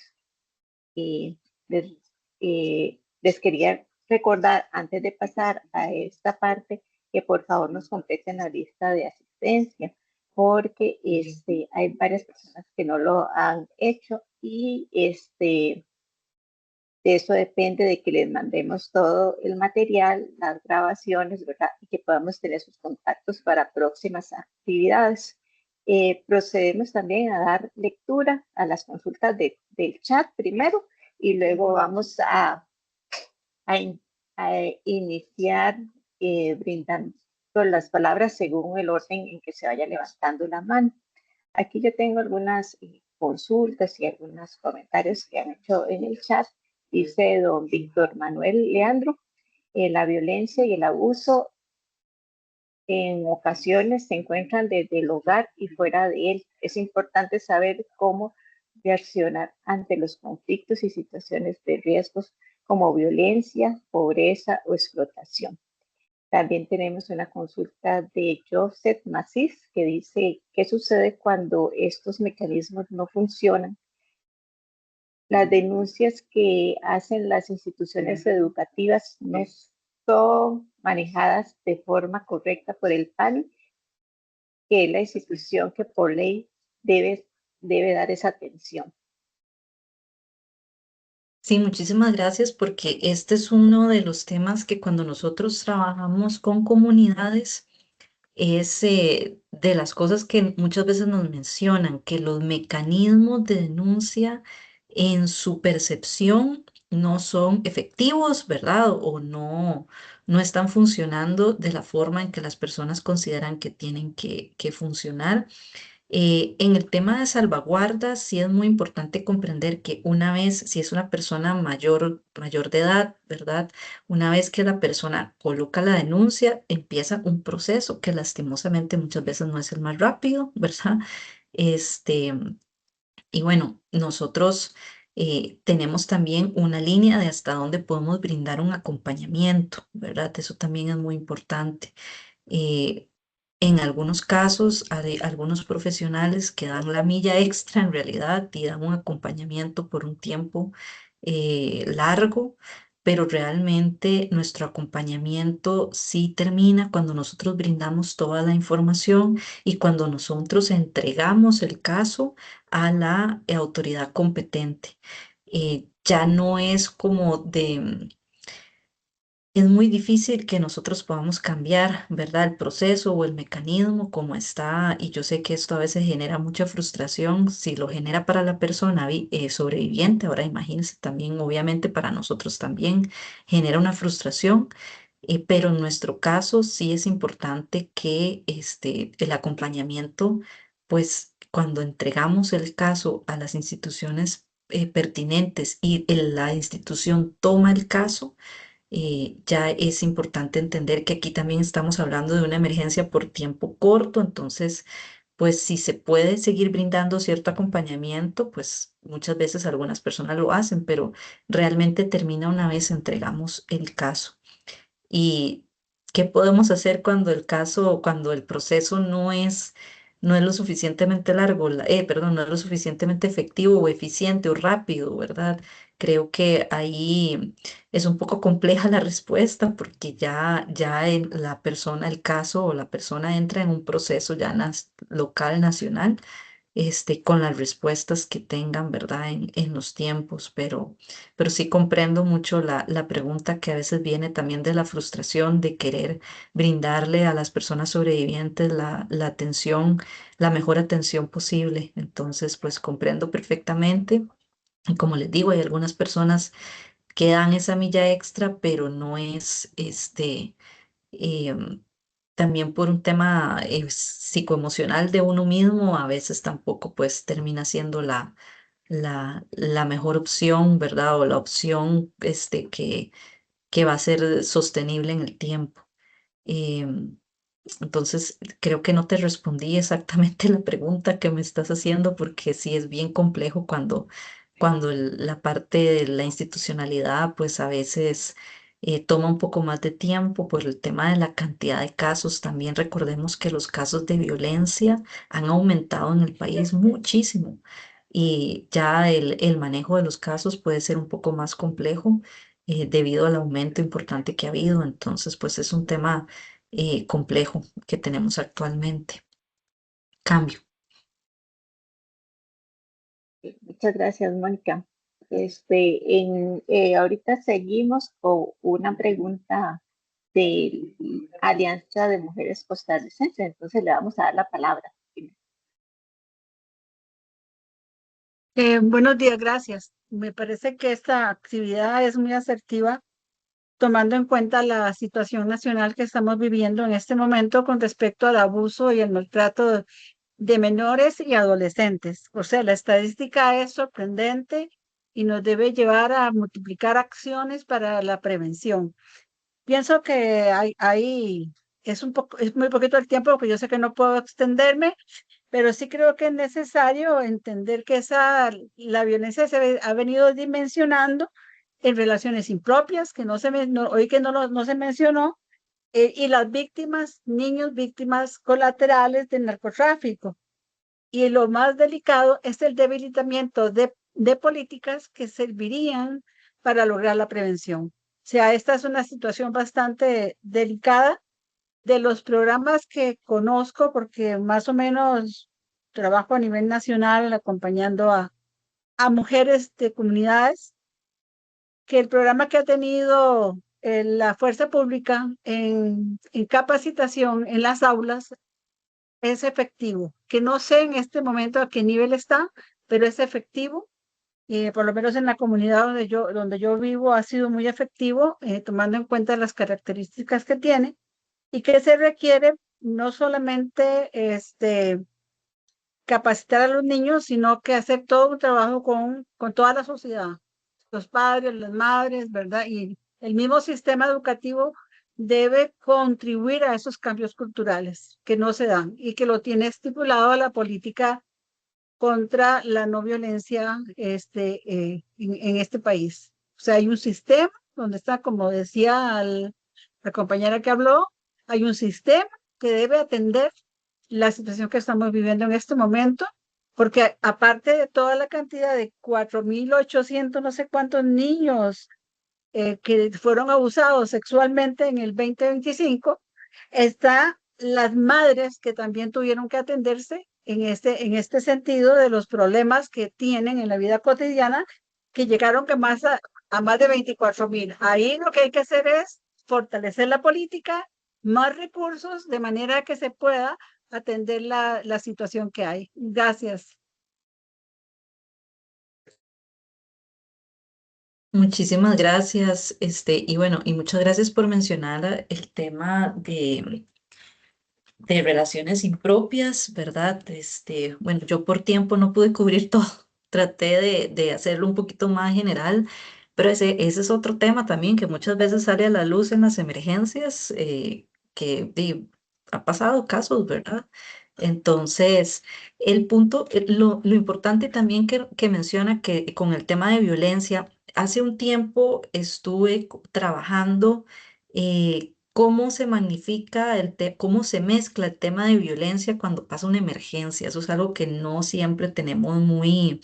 Les, les quería recordar, antes de pasar a esta parte, que por favor nos completen la lista de asistencia, porque hay varias personas que no lo han hecho y de eso depende de que les mandemos todo el material, las grabaciones, ¿verdad? Y que podamos tener sus contactos para próximas actividades. Procedemos también a dar lectura a las consultas del chat primero y luego vamos a, a iniciar brindando las palabras según el orden en que se vaya levantando la mano. Aquí yo tengo algunas consultas y algunos comentarios que han hecho en el chat. Dice don Víctor Manuel Leandro, la violencia y el abuso en ocasiones se encuentran desde el hogar y fuera de él. Es importante saber cómo reaccionar ante los conflictos y situaciones de riesgos como violencia, pobreza o explotación. También tenemos una consulta de Joseph Macis que dice, ¿qué sucede cuando estos mecanismos no funcionan? Las denuncias que hacen las instituciones educativas no son manejadas de forma correcta por el PANI, que es la institución que por ley debe dar esa atención. Sí, muchísimas gracias porque este es uno de los temas que cuando nosotros trabajamos con comunidades es de las cosas que muchas veces nos mencionan, que los mecanismos de denuncia en su percepción no son efectivos, ¿verdad? O no están funcionando de la forma en que las personas consideran que tienen que funcionar. En el tema de salvaguardas, sí es muy importante comprender que una vez, si es una persona mayor de edad, ¿verdad? Una vez que la persona coloca la denuncia, empieza un proceso que lastimosamente muchas veces no es el más rápido, ¿verdad? Este, y bueno, nosotros tenemos también una línea de hasta dónde podemos brindar un acompañamiento, ¿verdad? Eso también es muy importante. Eh, en algunos casos, hay algunos profesionales que dan la milla extra en realidad y dan un acompañamiento por un tiempo largo, pero realmente nuestro acompañamiento sí termina cuando nosotros brindamos toda la información y cuando nosotros entregamos el caso a la autoridad competente. Ya no es como es muy difícil que nosotros podamos cambiar, ¿verdad? El proceso o el mecanismo como está, y yo sé que esto a veces genera mucha frustración, si lo genera para la persona sobreviviente, ahora imagínense también, obviamente para nosotros también genera una frustración, pero en nuestro caso sí es importante que el acompañamiento, pues cuando entregamos el caso a las instituciones pertinentes y la institución toma el caso, ya es importante entender que aquí también estamos hablando de una emergencia por tiempo corto, entonces, pues si se puede seguir brindando cierto acompañamiento, pues muchas veces algunas personas lo hacen, pero realmente termina una vez entregamos el caso. ¿Y qué podemos hacer cuando cuando el proceso no es lo suficientemente largo, perdón, no es lo suficientemente efectivo o eficiente o rápido, ¿verdad? Creo que ahí es un poco compleja la respuesta porque ya la persona, el caso o la persona entra en un proceso ya local, nacional, con las respuestas que tengan, ¿verdad? En los tiempos, pero sí comprendo mucho la pregunta que a veces viene también de la frustración de querer brindarle a las personas sobrevivientes la atención, la mejor atención posible. Entonces, pues comprendo perfectamente. Y como les digo, hay algunas personas que dan esa milla extra, pero no es em, también por un tema psicoemocional de uno mismo, a veces tampoco pues termina siendo la mejor opción, ¿verdad? O la opción que va a ser sostenible en el tiempo. Em, entonces, creo que no te respondí exactamente la pregunta que me estás haciendo porque sí es bien complejo cuando la parte de la institucionalidad pues a veces toma un poco más de tiempo por el tema de la cantidad de casos. También recordemos que los casos de violencia han aumentado en el país muchísimo y ya el manejo de los casos puede ser un poco más complejo debido al aumento importante que ha habido. Entonces, pues es un tema complejo que tenemos actualmente. Cambio. Muchas gracias, Mónica. Ahorita seguimos con una pregunta de Alianza de Mujeres Costarricenses, entonces le vamos a dar la palabra. Buenos días, gracias. Me parece que esta actividad es muy asertiva, tomando en cuenta la situación nacional que estamos viviendo en este momento con respecto al abuso y el maltrato de menores y adolescentes. O sea, la estadística es sorprendente y nos debe llevar a multiplicar acciones para la prevención. Pienso que es muy poquito el tiempo porque yo sé que no puedo extenderme, pero sí creo que es necesario entender que la violencia ha venido dimensionando en relaciones impropias, que hoy que no se mencionó, y las víctimas, niños víctimas colaterales del narcotráfico. Y lo más delicado es el debilitamiento de políticas que servirían para lograr la prevención. O sea, esta es una situación bastante delicada. De los programas que conozco, porque más o menos trabajo a nivel nacional acompañando a mujeres de comunidades, que el programa que ha tenido la fuerza pública en capacitación en las aulas es efectivo, que no sé en este momento a qué nivel está, pero es efectivo. Por lo menos en la comunidad donde yo vivo ha sido muy efectivo, tomando en cuenta las características que tiene y que se requiere no solamente capacitar a los niños, sino que hacer todo un trabajo con toda la sociedad, los padres, las madres, ¿verdad? Y el mismo sistema educativo debe contribuir a esos cambios culturales que no se dan y que lo tiene estipulado la política contra la no violencia en este país. O sea, hay un sistema donde está, como decía la compañera que habló, hay un sistema que debe atender la situación que estamos viviendo en este momento, porque aparte de toda la cantidad de 4.800 no sé cuántos niños que fueron abusados sexualmente en el 2025, está las madres que también tuvieron que atenderse en este sentido de los problemas que tienen en la vida cotidiana, que llegaron a más de 24.000. Ahí lo que hay que hacer es fortalecer la política, más recursos, de manera que se pueda atender la situación que hay. Gracias. Muchísimas gracias, y bueno, y muchas gracias por mencionar el tema de relaciones impropias, ¿verdad? Bueno, yo por tiempo no pude cubrir todo, traté de hacerlo un poquito más general, pero ese es otro tema también que muchas veces sale a la luz en las emergencias, ha pasado casos, ¿verdad? Entonces, el punto, lo importante también que menciona que con el tema de violencia, hace un tiempo estuve trabajando cómo se magnifica cómo se mezcla el tema de violencia cuando pasa una emergencia. Eso es algo que no siempre tenemos muy,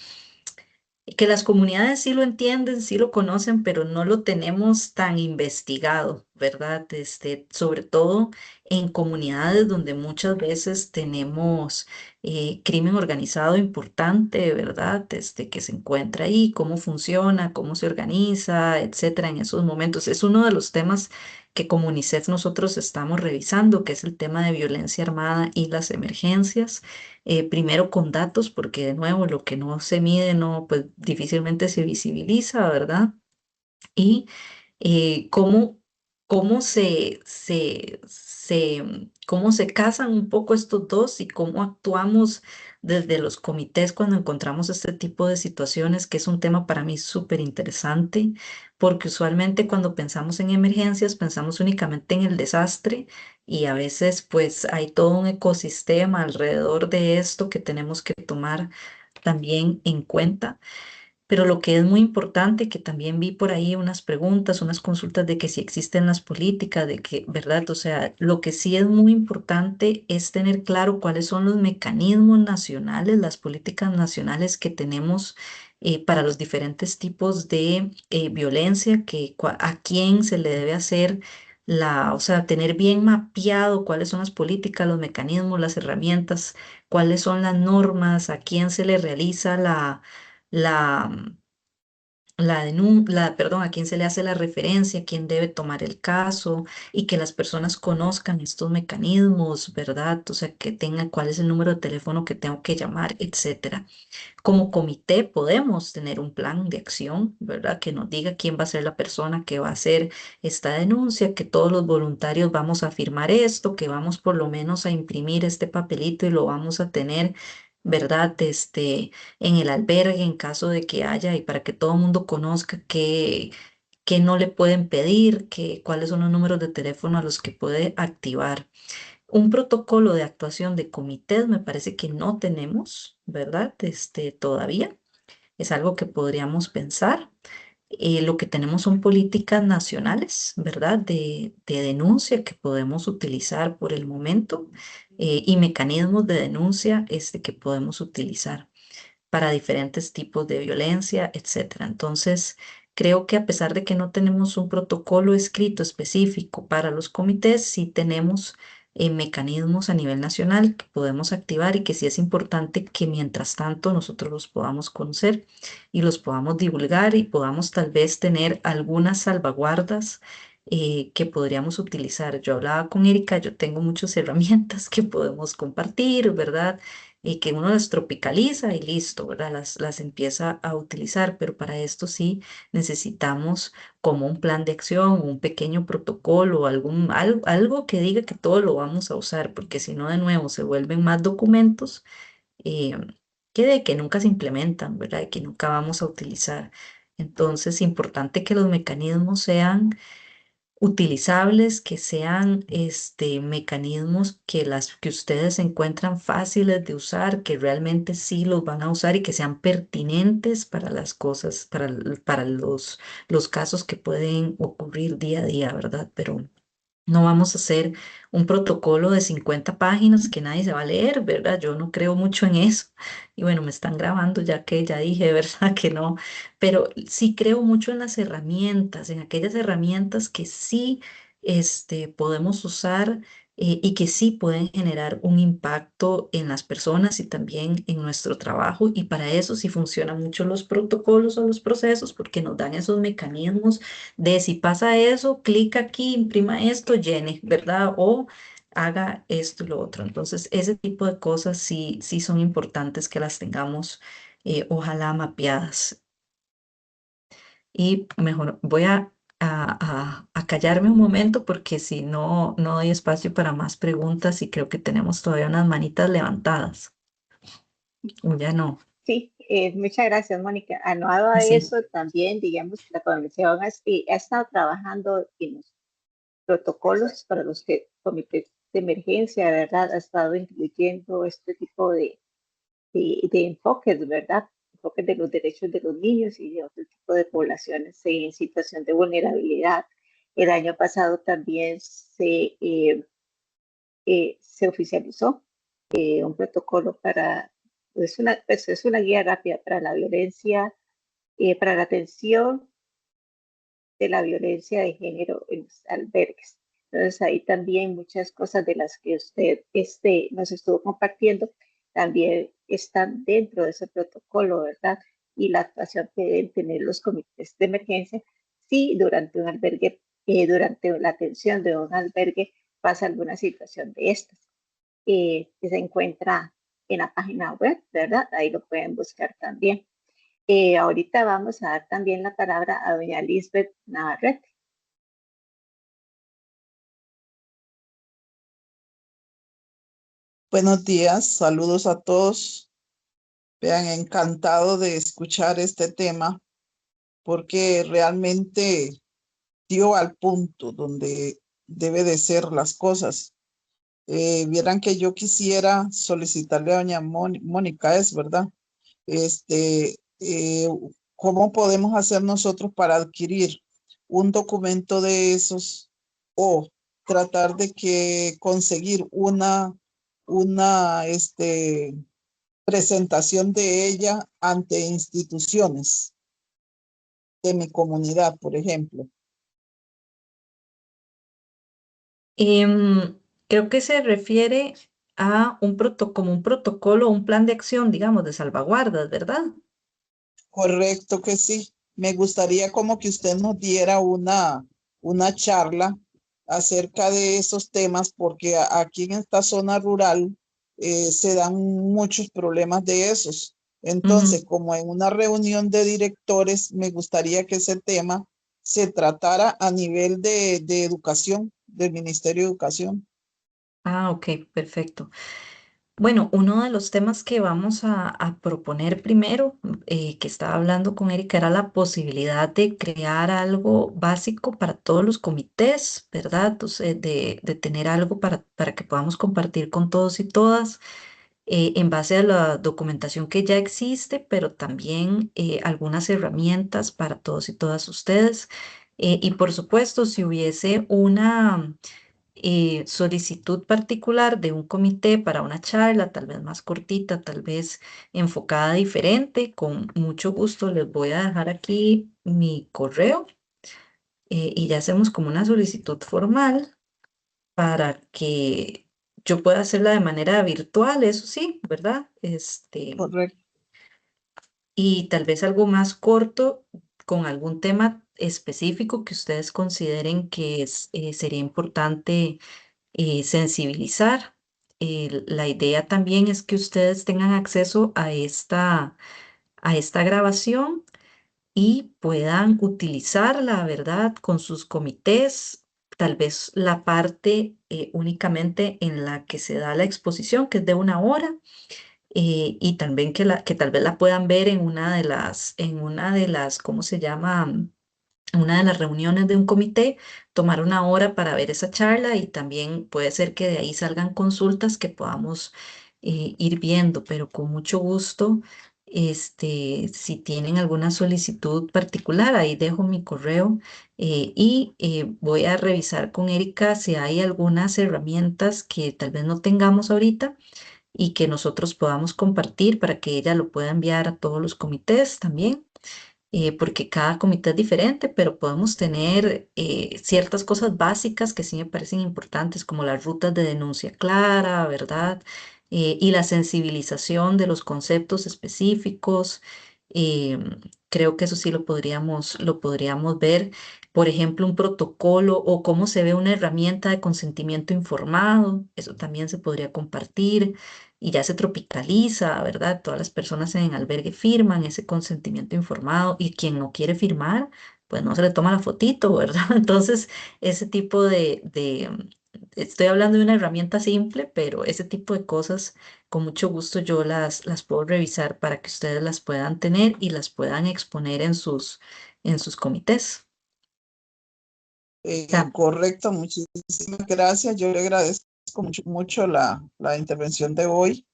que las comunidades sí lo entienden, sí lo conocen, pero no lo tenemos tan investigado, ¿verdad? Sobre todo en comunidades donde muchas veces tenemos crimen organizado importante, ¿verdad? Que se encuentra ahí, cómo funciona, cómo se organiza, etcétera, en esos momentos. Es uno de los temas que como UNICEF nosotros estamos revisando, que es el tema de violencia armada y las emergencias. Primero con datos, porque de nuevo lo que no se mide no, pues difícilmente se visibiliza, ¿verdad? Y cómo, cómo se casan un poco estos dos y cómo actuamos desde los comités cuando encontramos este tipo de situaciones, que es un tema para mí súper interesante, porque usualmente cuando pensamos en emergencias pensamos únicamente en el desastre y a veces pues hay todo un ecosistema alrededor de esto que tenemos que tomar también en cuenta. Pero lo que es muy importante, que también vi por ahí unas preguntas, unas consultas de que si existen las políticas, de que, ¿verdad? O sea, lo que sí es muy importante es tener claro cuáles son los mecanismos nacionales, las políticas nacionales que tenemos para los diferentes tipos de violencia, a quién se le debe hacer o sea, tener bien mapeado cuáles son las políticas, los mecanismos, las herramientas, cuáles son las normas, a quién se le realiza la, perdón, a quién se le hace la referencia, quién debe tomar el caso y que las personas conozcan estos mecanismos, ¿verdad? O sea, que tengan cuál es el número de teléfono que tengo que llamar, etcétera. Como comité podemos tener un plan de acción, ¿verdad? Que nos diga quién va a ser la persona que va a hacer esta denuncia, que todos los voluntarios vamos a firmar esto, que vamos por lo menos a imprimir este papelito y lo vamos a tener, ¿verdad? En el albergue en caso de que haya y para que todo el mundo conozca que no le pueden pedir, cuáles son los números de teléfono a los que puede activar. Un protocolo de actuación de comités me parece que no tenemos, ¿verdad? Todavía. Es algo que podríamos pensar. Lo que tenemos son políticas nacionales, ¿verdad? De denuncia que podemos utilizar por el momento y mecanismos de denuncia que podemos utilizar para diferentes tipos de violencia, etcétera. Entonces, creo que a pesar de que no tenemos un protocolo escrito específico para los comités, sí tenemos mecanismos a nivel nacional que podemos activar y que sí es importante que mientras tanto nosotros los podamos conocer y los podamos divulgar y podamos tal vez tener algunas salvaguardas que podríamos utilizar. Yo hablaba con Erika, yo tengo muchas herramientas que podemos compartir, ¿verdad? Y que uno las tropicaliza y listo, ¿verdad? Las empieza a utilizar, pero para esto sí necesitamos como un plan de acción, un pequeño protocolo, algo que diga que todo lo vamos a usar, porque si no, de nuevo, se vuelven más documentos eh, que nunca se implementan, ¿verdad? Que nunca vamos a utilizar. Entonces, importante que los mecanismos sean utilizables, que sean mecanismos que ustedes encuentran fáciles de usar, que realmente sí los van a usar y que sean pertinentes para las cosas, para los casos que pueden ocurrir día a día, ¿verdad? Pero no vamos a hacer un protocolo de 50 páginas que nadie se va a leer, ¿verdad? Yo no creo mucho en eso. Y bueno, me están grabando ya que ya dije, ¿verdad? Que no. Pero sí creo mucho en las herramientas, en aquellas herramientas que sí podemos usar y que sí pueden generar un impacto en las personas y también en nuestro trabajo. Y para eso sí funcionan mucho los protocolos o los procesos, porque nos dan esos mecanismos de si pasa eso, clic aquí, imprima esto, llene, ¿verdad? O haga esto y lo otro. Entonces, ese tipo de cosas sí, sí son importantes que las tengamos, ojalá mapeadas. Y mejor voy a callarme un momento porque si no, no hay espacio para más preguntas y creo que tenemos todavía unas manitas levantadas. Ya no. Sí, muchas gracias, Mónica. Anuado a Sí. eso, también, digamos, la Comisión ha estado trabajando en los protocolos para los comités de emergencia, ¿verdad? Ha estado incluyendo este tipo de enfoques, ¿verdad? Enfoques de los derechos de los niños y de otro tipo de poblaciones en situación de vulnerabilidad. El año pasado también se oficializó un protocolo para, es una guía rápida para la violencia, para la atención de la violencia de género en los albergues. Entonces ahí también muchas cosas de las que usted nos estuvo compartiendo también están dentro de ese protocolo, ¿verdad? Y la actuación que deben tener los comités de emergencia si durante un albergue, durante la atención de un albergue pasa alguna situación de estas, que se encuentra en la página web, ¿verdad? Ahí lo pueden buscar también. Ahorita vamos a dar también la palabra a doña Lisbeth Navarrete. Buenos días, saludos a todos. Vean, encantado de escuchar este tema porque realmente dio al punto donde debe de ser las cosas. Vieran que yo quisiera solicitarle a doña Mónica, es verdad, este, ¿cómo podemos hacer nosotros para adquirir un documento de esos o tratar de que conseguir una presentación de ella ante instituciones de mi comunidad, por ejemplo? Creo que se refiere a como un protocolo, un plan de acción, digamos, de salvaguardas, ¿verdad? Correcto que sí. Me gustaría como que usted nos diera una charla acerca de esos temas, porque aquí en esta zona rural se dan muchos problemas de esos. Entonces, Ujú. como en una reunión de directores, me gustaría que ese tema se tratara a nivel de educación, del Ministerio de Educación. Ah, ok, perfecto. Bueno, uno de los temas que vamos a proponer primero, que estaba hablando con Erika, era la posibilidad de crear algo básico para todos los comités, ¿verdad? Entonces, de tener algo para que podamos compartir con todos y todas, en base a la documentación que ya existe, pero también algunas herramientas para todos y todas ustedes. Y por supuesto, si hubiese una solicitud particular de un comité para una charla, tal vez más cortita, tal vez enfocada diferente, con mucho gusto les voy a dejar aquí mi correo, y ya hacemos como una solicitud formal para que yo pueda hacerla de manera virtual, eso sí, ¿verdad? Correcto. Y tal vez algo más corto con algún tema específico que ustedes consideren que sería importante sensibilizar. La idea también es que ustedes tengan acceso a esta grabación y puedan utilizarla, ¿verdad? Con sus comités, tal vez la parte únicamente en la que se da la exposición, que es de 1 hora, y también que tal vez la puedan ver en una de las, ¿cómo se llama? Una de las reuniones de un comité, tomar 1 hora para ver esa charla y también puede ser que de ahí salgan consultas que podamos ir viendo, pero con mucho gusto, si tienen alguna solicitud particular, ahí dejo mi correo, y voy a revisar con Erika si hay algunas herramientas que tal vez no tengamos ahorita y que nosotros podamos compartir para que ella lo pueda enviar a todos los comités también. porque cada comité es diferente, pero podemos tener ciertas cosas básicas que sí me parecen importantes, como las rutas de denuncia clara, ¿verdad? Y la sensibilización de los conceptos específicos. eh, Creo que eso sí lo podríamos ver. Por ejemplo, un protocolo o cómo se ve una herramienta de consentimiento informado, eso también se podría compartir y ya se tropicaliza, ¿verdad? Todas las personas en el albergue firman ese consentimiento informado y quien no quiere firmar, pues no se le toma la fotito, ¿verdad? Entonces, ese tipo estoy hablando de una herramienta simple, pero ese tipo de cosas, con mucho gusto yo las puedo revisar para que ustedes las puedan tener y las puedan exponer en sus comités. Correcto, muchísimas gracias. Yo le agradezco mucho la intervención de hoy.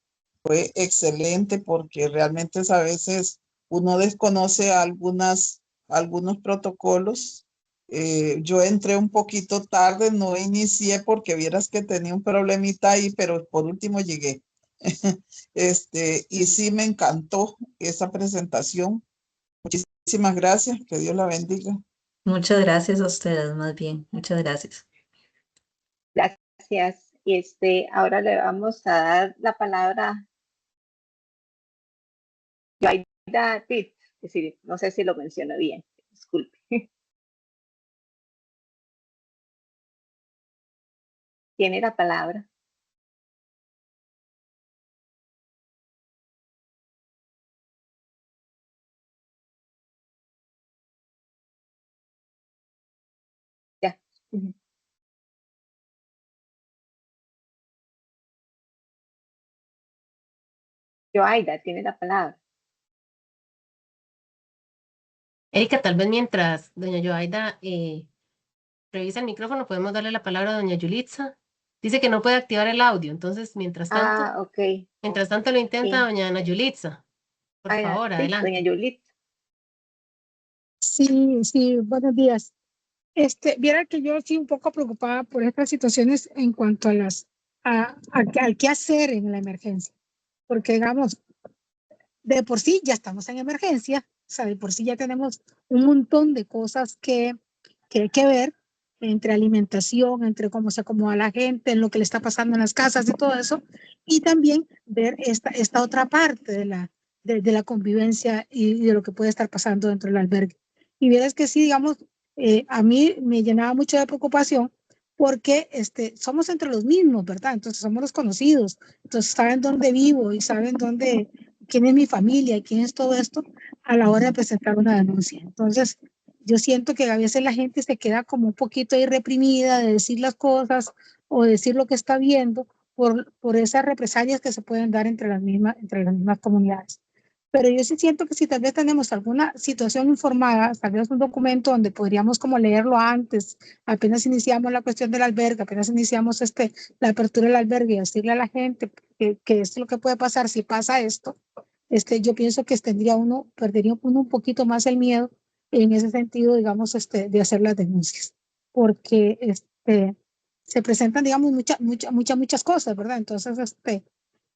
Fue excelente porque realmente a veces uno desconoce algunos protocolos. Yo entré un poquito tarde, no inicié porque vieras que tenía un problemita ahí, pero por último llegué. Y sí me encantó esa presentación. Muchísimas gracias, que Dios la bendiga. Muchas gracias a ustedes, más bien. Muchas gracias. Gracias. Ahora le vamos a dar la palabra a Yoaida Pitt. Es decir, no sé si lo menciono bien, disculpe. Tiene la palabra. Ya. Yoaida, tiene la palabra. Erika, tal vez mientras doña Yoaida revisa el micrófono, podemos darle la palabra a doña Yulitza. Dice que no puede activar el audio, entonces mientras tanto Ok. lo intenta Sí. doña Ana Yulitza. Por favor, Sí, adelante. doña Yulitza. Sí, buenos días. Viera que yo sí un poco preocupada por estas situaciones en cuanto a al qué hacer en la emergencia, porque digamos, de por sí ya estamos en emergencia, o sea, de por sí ya tenemos un montón de cosas que hay que ver, entre alimentación, entre cómo se acomoda la gente, en lo que le está pasando en las casas y todo eso, y también ver esta otra parte de la convivencia y de lo que puede estar pasando dentro del albergue. Y vieras que sí, digamos, a mí me llenaba mucho de preocupación porque somos entre los mismos, ¿verdad? Entonces somos los conocidos, entonces saben dónde vivo y saben quién es mi familia y quién es todo esto a la hora de presentar una denuncia. Entonces, yo siento que a veces la gente se queda como un poquito ahí reprimida de decir las cosas o decir lo que está viendo por esas represalias que se pueden dar entre las mismas comunidades. Pero yo sí siento que si tal vez tenemos alguna situación informada, tal vez un documento donde podríamos como leerlo antes, apenas iniciamos la cuestión del albergue, apenas iniciamos la apertura del albergue y decirle a la gente que esto es lo que puede pasar si pasa esto, yo pienso que perdería uno un poquito más el miedo en ese sentido, digamos, de hacer las denuncias, porque se presentan, digamos, muchas cosas, ¿verdad? Entonces,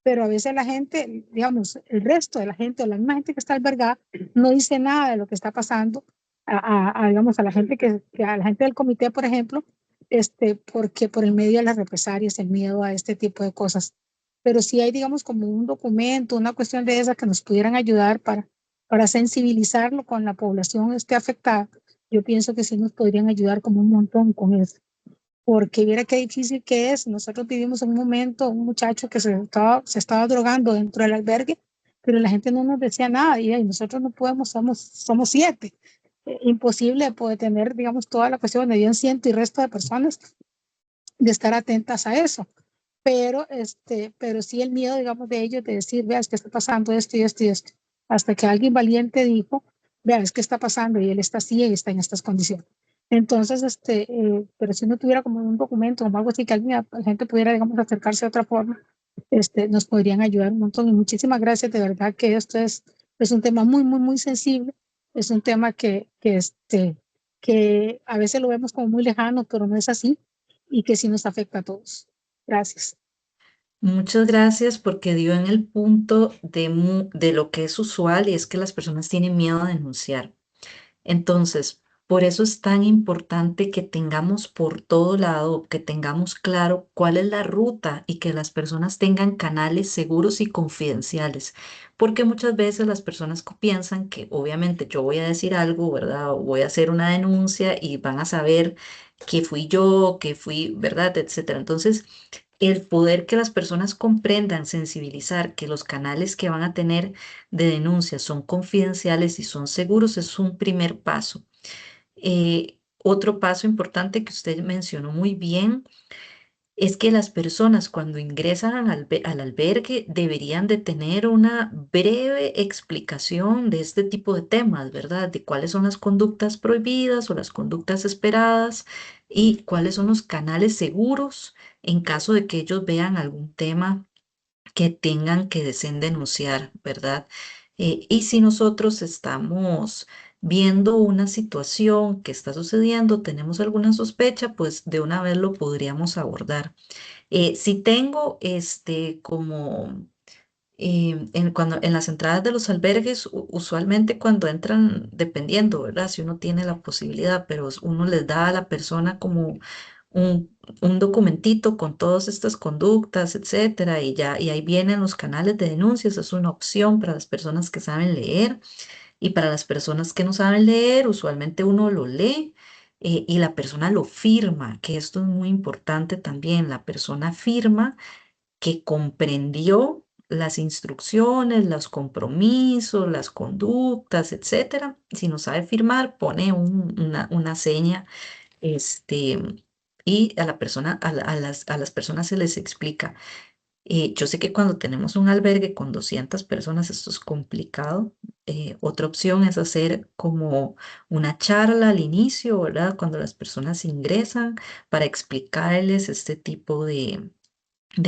pero a veces la gente, digamos, el resto de la gente o la misma gente que está albergada no dice nada de lo que está pasando digamos, a la gente a la gente del comité, por ejemplo, porque por el medio de las represalias, el miedo a este tipo de cosas. Pero sí hay, digamos, como un documento, una cuestión de esa que nos pudieran ayudar para sensibilizarlo con la población afectada. Yo pienso que sí nos podrían ayudar como un montón con eso, porque viera qué difícil que es. Nosotros vivimos en un momento, un muchacho que se estaba drogando dentro del albergue, pero la gente no nos decía nada y nosotros no podemos, somos 7. Imposible poder tener, digamos, toda la cuestión de bien ciento y resto de personas de estar atentas a eso. Pero sí el miedo, digamos, de ellos de decir, vea, es que está pasando esto y esto y esto. Hasta que alguien valiente dijo, vea, es que está pasando y él está así y está en estas condiciones. Entonces, pero si no tuviera como un documento o algo así que la gente pudiera, digamos, acercarse de otra forma, nos podrían ayudar un montón. Y muchísimas gracias, de verdad que esto es un tema muy sensible. Es un tema que a veces lo vemos como muy lejano, pero no es así y que sí nos afecta a todos. Gracias. Muchas gracias porque dio en el punto de lo que es usual y es que las personas tienen miedo a denunciar. Entonces, por eso es tan importante que tengamos por todo lado, que tengamos claro cuál es la ruta y que las personas tengan canales seguros y confidenciales, porque muchas veces las personas piensan que obviamente yo voy a decir algo, ¿verdad? O voy a hacer una denuncia y van a saber que fui yo, que fui, ¿verdad? Etcétera. Entonces, el poder que las personas comprendan, sensibilizar que los canales que van a tener de denuncia son confidenciales y son seguros es un primer paso. Otro paso importante que usted mencionó muy bien es que las personas cuando ingresan al albergue deberían de tener una breve explicación de este tipo de temas, ¿verdad? De cuáles son las conductas prohibidas o las conductas esperadas y cuáles son los canales seguros en caso de que ellos vean algún tema que tengan que deseen denunciar, ¿verdad? Y si nosotros estamos viendo una situación que está sucediendo, tenemos alguna sospecha, pues de una vez lo podríamos abordar. Si tengo como en las entradas de los albergues, usualmente cuando entran, dependiendo, ¿verdad? Si uno tiene la posibilidad, pero uno les da a la persona como un documentito con todas estas conductas, etcétera, y ya, y ahí vienen los canales de denuncias, es una opción para las personas que saben leer y para las personas que no saben leer, usualmente uno lo lee. Y la persona lo firma, que esto es muy importante también, la persona firma que comprendió las instrucciones, los compromisos, las conductas, etcétera. Si no sabe firmar, pone una seña, este, y a la persona, a las personas se les explica. Yo sé que cuando tenemos un albergue con 200 personas esto es complicado. Otra opción es hacer como una charla al inicio, ¿verdad? Cuando las personas ingresan para explicarles este tipo de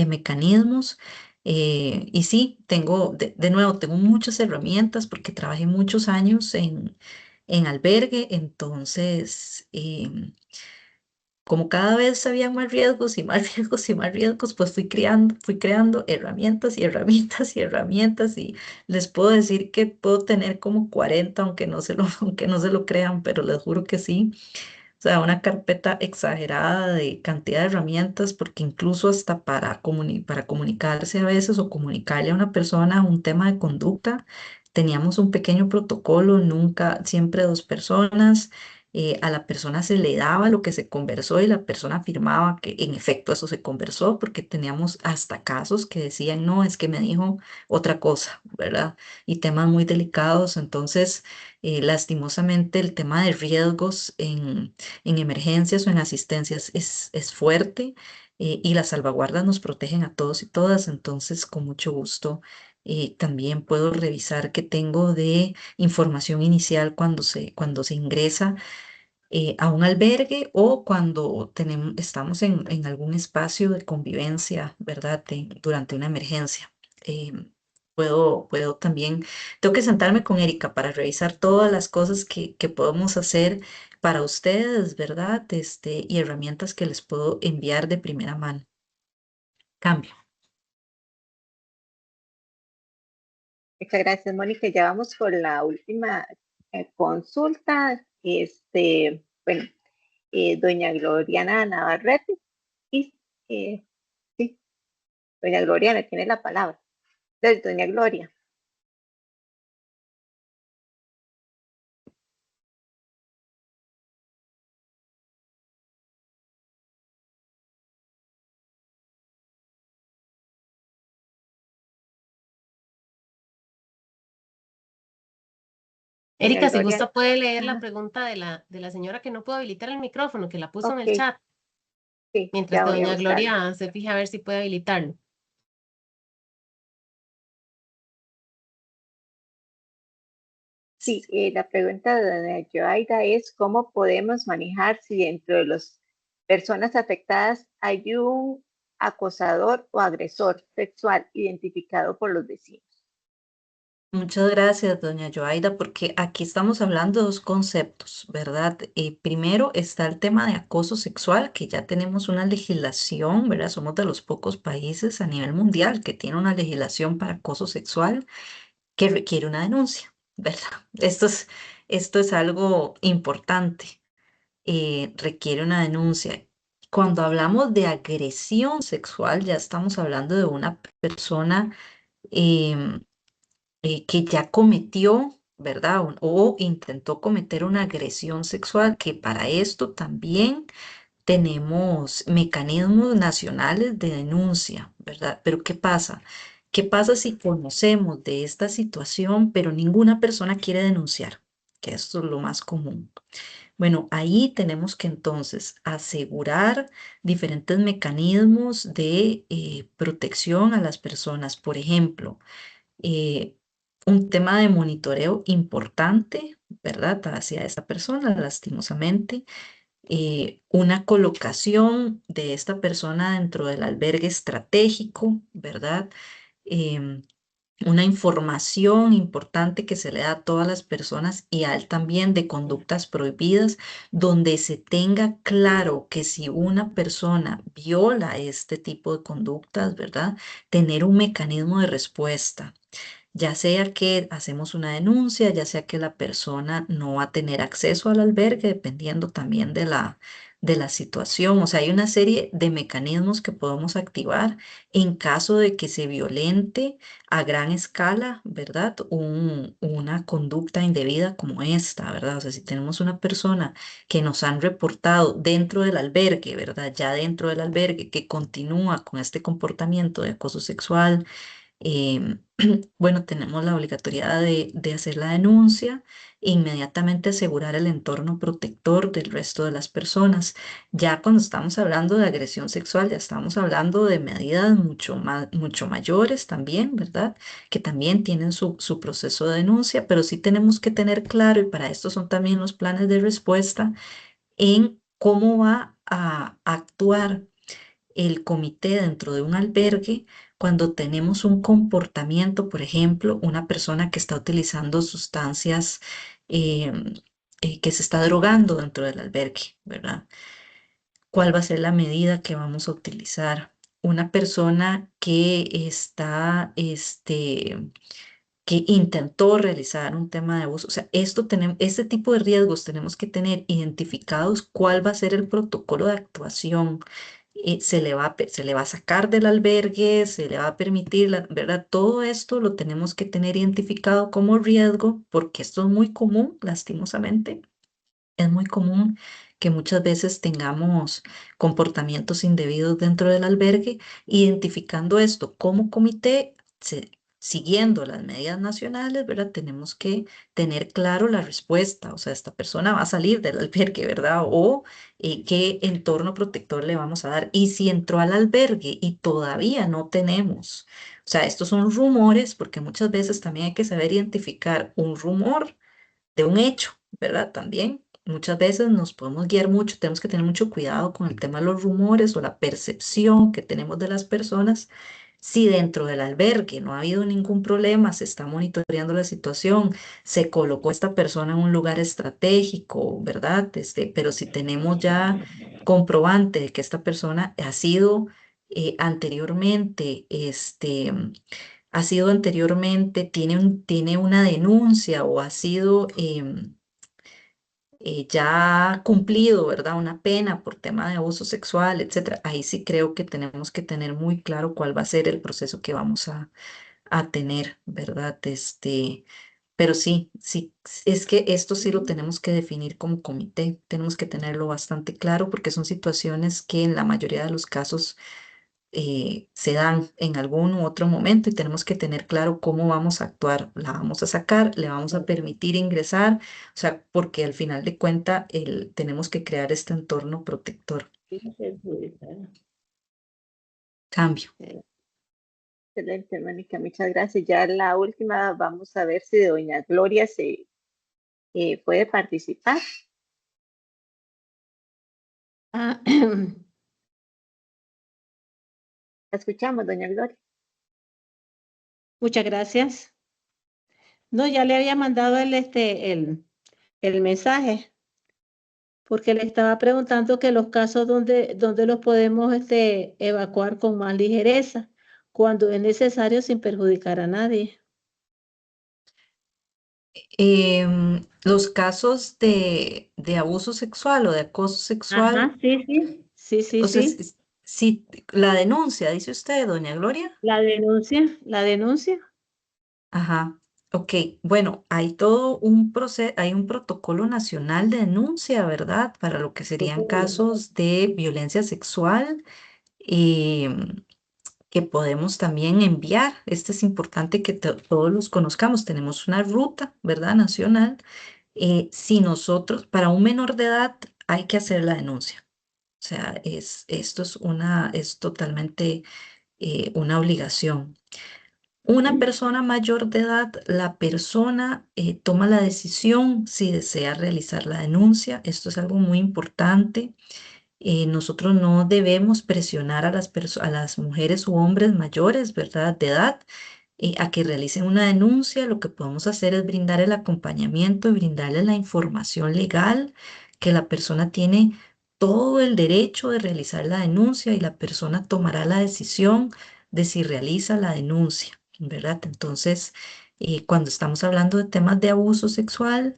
mecanismos. Y sí, de nuevo, tengo muchas herramientas porque trabajé muchos años en albergue, entonces, como cada vez había más riesgos y más riesgos y más riesgos, pues fui creando herramientas y herramientas y herramientas y les puedo decir que puedo tener como 40, aunque no se lo crean, pero les juro que sí. O sea, una carpeta exagerada de cantidad de herramientas, porque incluso hasta para comunicarse a veces o comunicarle a una persona un tema de conducta, teníamos un pequeño protocolo, nunca, siempre dos personas. A la persona se le daba lo que se conversó y la persona afirmaba que en efecto eso se conversó, porque teníamos hasta casos que decían, no, es que me dijo otra cosa, ¿verdad? Y temas muy delicados. Entonces, lastimosamente, el tema de riesgos en emergencias o en asistencias es fuerte, y las salvaguardas nos protegen a todos y todas, entonces con mucho gusto también puedo revisar qué tengo de información inicial cuando se ingresa a un albergue o cuando estamos en algún espacio de convivencia, ¿verdad? Durante una emergencia. Eh, puedo también, tengo que sentarme con Erika para revisar todas las cosas que podemos hacer para ustedes, ¿verdad? Y herramientas que les puedo enviar de primera mano. Cambio. Muchas gracias, Mónica. Ya vamos por la última consulta. Bueno, doña Gloriana Navarrete. Y sí, doña Gloriana tiene la palabra. Entonces, doña Gloria. Doña Erika, si Gloria. gusta puede leer la Ajá. pregunta de la señora que no pudo habilitar el micrófono, que la puso en el Ok, chat, sí, mientras ya que voy a doña buscarlo. Gloria se fija a ver si puede habilitarlo. Sí, la pregunta de doña Joaida es cómo podemos manejar si dentro de las personas afectadas hay un acosador o agresor sexual identificado por los vecinos. Muchas gracias, doña Joaida, porque aquí estamos hablando de dos conceptos, ¿verdad? Primero está el tema de acoso sexual, que ya tenemos una legislación, ¿verdad? Somos de los pocos países a nivel mundial que tiene una legislación para acoso sexual que requiere una denuncia, ¿verdad? esto es algo importante, requiere una denuncia. Cuando hablamos de agresión sexual, ya estamos hablando de una persona em, que ya cometió, ¿verdad? O intentó cometer una agresión sexual, que para esto también tenemos mecanismos nacionales de denuncia, ¿verdad? Pero ¿qué pasa? ¿Qué pasa si conocemos de esta situación, pero ninguna persona quiere denunciar? Que esto es lo más común. Bueno, ahí tenemos que entonces asegurar diferentes mecanismos de protección a las personas. Por ejemplo, eh, un tema de monitoreo importante, ¿verdad? Hacia esta persona, lastimosamente. Una colocación de esta persona dentro del albergue estratégico, ¿verdad? Em, una información importante que se le da a todas las personas y a él también de conductas prohibidas, donde se tenga claro que si una persona viola este tipo de conductas, ¿verdad? Tener un mecanismo de respuesta. Ya sea que hacemos una denuncia, ya sea que la persona no va a tener acceso al albergue, dependiendo también de la situación. O sea, hay una serie de mecanismos que podemos activar en caso de que se violente a gran escala, ¿verdad? Una conducta indebida como esta, ¿verdad? O sea, si tenemos una persona que nos han reportado dentro del albergue, ¿verdad? Ya dentro del albergue que continúa con este comportamiento de acoso sexual, em, bueno, tenemos la obligatoriedad de hacer la denuncia e inmediatamente asegurar el entorno protector del resto de las personas. Ya cuando estamos hablando de agresión sexual, ya estamos hablando de medidas mucho mayores también, ¿verdad? Que también tienen su proceso de denuncia, pero sí tenemos que tener claro, y para esto son también los planes de respuesta, en cómo va a actuar el comité dentro de un albergue cuando tenemos un comportamiento, por ejemplo, una persona que está utilizando sustancias, que se está drogando dentro del albergue, ¿verdad? ¿Cuál va a ser la medida que vamos a utilizar? Una persona que está, que intentó realizar un tema de abuso. O sea, este tipo de riesgos tenemos que tener identificados cuál va a ser el protocolo de actuación. Se le va a sacar del albergue, se le va a permitir, ¿verdad? Todo esto lo tenemos que tener identificado como riesgo, porque esto es muy común, lastimosamente. Es muy común que muchas veces tengamos comportamientos indebidos dentro del albergue. Identificando esto como comité, siguiendo las medidas nacionales, ¿verdad? Tenemos que tener claro la respuesta, o sea, esta persona va a salir del albergue, ¿verdad? O qué entorno protector le vamos a dar. Y si entró al albergue y todavía no tenemos, o sea, estos son rumores, porque muchas veces también hay que saber identificar un rumor de un hecho, ¿verdad? También muchas veces nos podemos guiar mucho, tenemos que tener mucho cuidado con el tema de los rumores o la percepción que tenemos de las personas. Si dentro del albergue no ha habido ningún problema, se está monitoreando la situación, se colocó esta persona en un lugar estratégico, ¿verdad? Pero si tenemos ya comprobante de que esta persona ha sido anteriormente, tiene una denuncia o ha sido ya ha cumplido, ¿verdad? Una pena por tema de abuso sexual, etcétera. Ahí sí creo que tenemos que tener muy claro cuál va a ser el proceso que vamos a tener, ¿verdad? Pero sí, sí, es que esto sí lo tenemos que definir como comité, tenemos que tenerlo bastante claro porque son situaciones que en la mayoría de los casos se dan en algún u otro momento y tenemos que tener claro cómo vamos a actuar. La vamos a sacar, le vamos a permitir ingresar, o sea, porque al final de cuentas tenemos que crear este entorno protector. Cambio. Excelente, Mónica, muchas gracias. Ya la última, vamos a ver si doña Gloria se puede participar. Ah, La escuchamos, doña Gloria. muchas gracias. No, ya le había mandado el mensaje, porque le estaba preguntando que los casos donde los podemos evacuar con más ligereza, cuando es necesario sin perjudicar a nadie. Los casos de abuso sexual o de acoso sexual, Ajá, sí, o sea, sí. si la denuncia, dice usted, doña Gloria. La denuncia. Ajá, ok. Bueno, hay todo un proceso, hay un protocolo nacional de denuncia, ¿verdad? Para lo que serían casos de violencia sexual que podemos también enviar. Este es importante que todos los conozcamos. Tenemos una ruta, ¿verdad? Nacional. Si nosotros, para un menor de edad, hay que hacer la denuncia. O sea, esto es totalmente una obligación. Una persona mayor de edad, la persona toma la decisión si desea realizar la denuncia. Esto es algo muy importante. Nosotros no debemos presionar a a las mujeres u hombres mayores, ¿verdad?, de edad, a que realicen una denuncia. Lo que podemos hacer es brindar el acompañamiento y brindarle la información legal que la persona tiene todo el derecho de realizar la denuncia y la persona tomará la decisión de si realiza la denuncia, ¿verdad? Entonces, cuando estamos hablando de temas de abuso sexual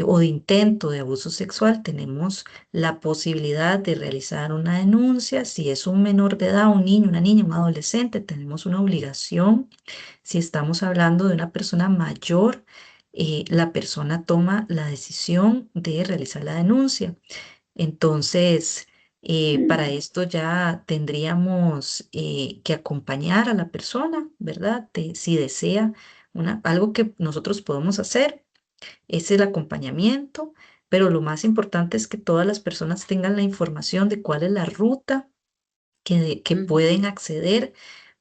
o de intento de abuso sexual, tenemos la posibilidad de realizar una denuncia. Si es un menor de edad, un niño, una niña, un adolescente, tenemos una obligación. Si estamos hablando de una persona mayor, la persona toma la decisión de realizar la denuncia. Entonces, para esto ya tendríamos que acompañar a la persona, ¿verdad? Si desea algo que nosotros podemos hacer es el acompañamiento, pero lo más importante es que todas las personas tengan la información de cuál es la ruta que pueden acceder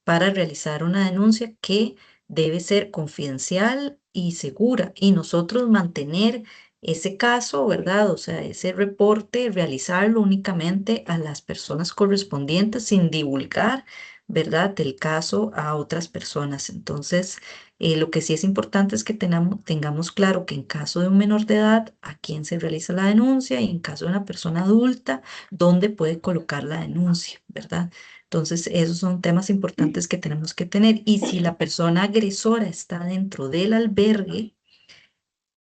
para realizar una denuncia que debe ser confidencial y segura, y nosotros mantener ese caso, ¿verdad? O sea, ese reporte, realizarlo únicamente a las personas correspondientes sin divulgar, ¿verdad?, el caso a otras personas. Entonces, lo que sí es importante es que tengamos claro que en caso de un menor de edad, a quién se realiza la denuncia, y en caso de una persona adulta, dónde puede colocar la denuncia, ¿verdad? Entonces, esos son temas importantes que tenemos que tener. Y si la persona agresora está dentro del albergue,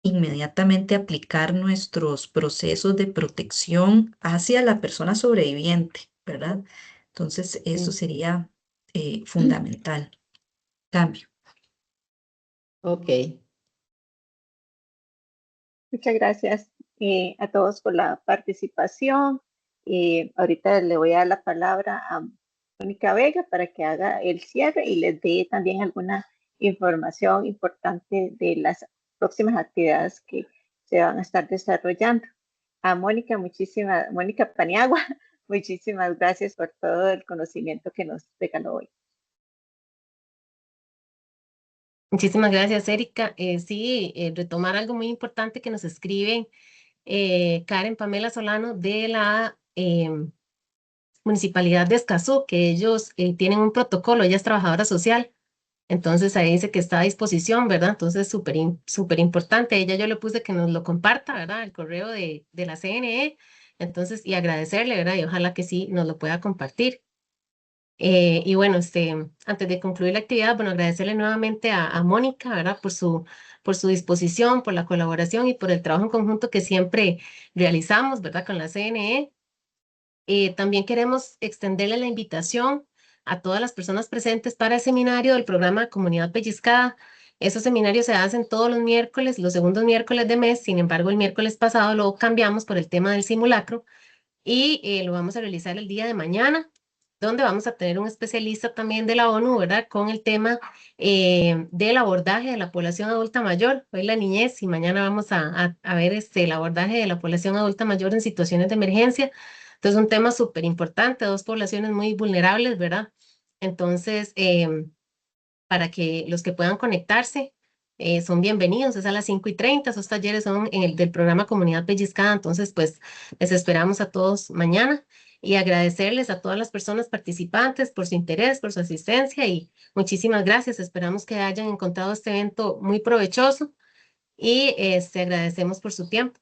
inmediatamente aplicar nuestros procesos de protección hacia la persona sobreviviente, ¿verdad? Entonces, eso sería fundamental. Cambio. Ok. Muchas gracias a todos por la participación. Ahorita le voy a dar la palabra a Mónica Vega para que haga el cierre y les dé también alguna información importante de las próximas actividades que se van a estar desarrollando. A Mónica, Mónica Paniagua, muchísimas gracias por todo el conocimiento que nos regaló hoy. Muchísimas gracias, Erika. Sí, retomar algo muy importante que nos escriben Karen Pamela Solano de la Municipalidad de Escazú, que ellos tienen un protocolo, ella es trabajadora social, entonces ahí dice que está a disposición, ¿verdad? Entonces, súper importante. Ella yo le puse que nos lo comparta, ¿verdad? El correo de la CNE, entonces, y agradecerle, ¿verdad? Y ojalá que sí nos lo pueda compartir. Y bueno, antes de concluir la actividad, bueno, agradecerle nuevamente a Mónica, ¿verdad? Por su disposición, por la colaboración y por el trabajo en conjunto que siempre realizamos, ¿verdad? Con la CNE. También queremos extenderle la invitación a todas las personas presentes para el seminario del programa Comunidad Pellizcada. Esos seminarios se hacen todos los miércoles, los segundos miércoles de mes. Sin embargo, el miércoles pasado lo cambiamos por el tema del simulacro y lo vamos a realizar el día de mañana, donde vamos a tener un especialista también de la ONU, ¿verdad? Con el tema del abordaje de la población adulta mayor, hoy la niñez, y mañana vamos a ver el abordaje de la población adulta mayor en situaciones de emergencia. Entonces, un tema súper importante, dos poblaciones muy vulnerables, ¿verdad? Entonces, para que los que puedan conectarse son bienvenidos, es a las 5:30, esos talleres son del programa Comunidad Pellizcada, entonces pues les esperamos a todos mañana y agradecerles a todas las personas participantes por su interés, por su asistencia y muchísimas gracias, esperamos que hayan encontrado este evento muy provechoso y agradecemos por su tiempo.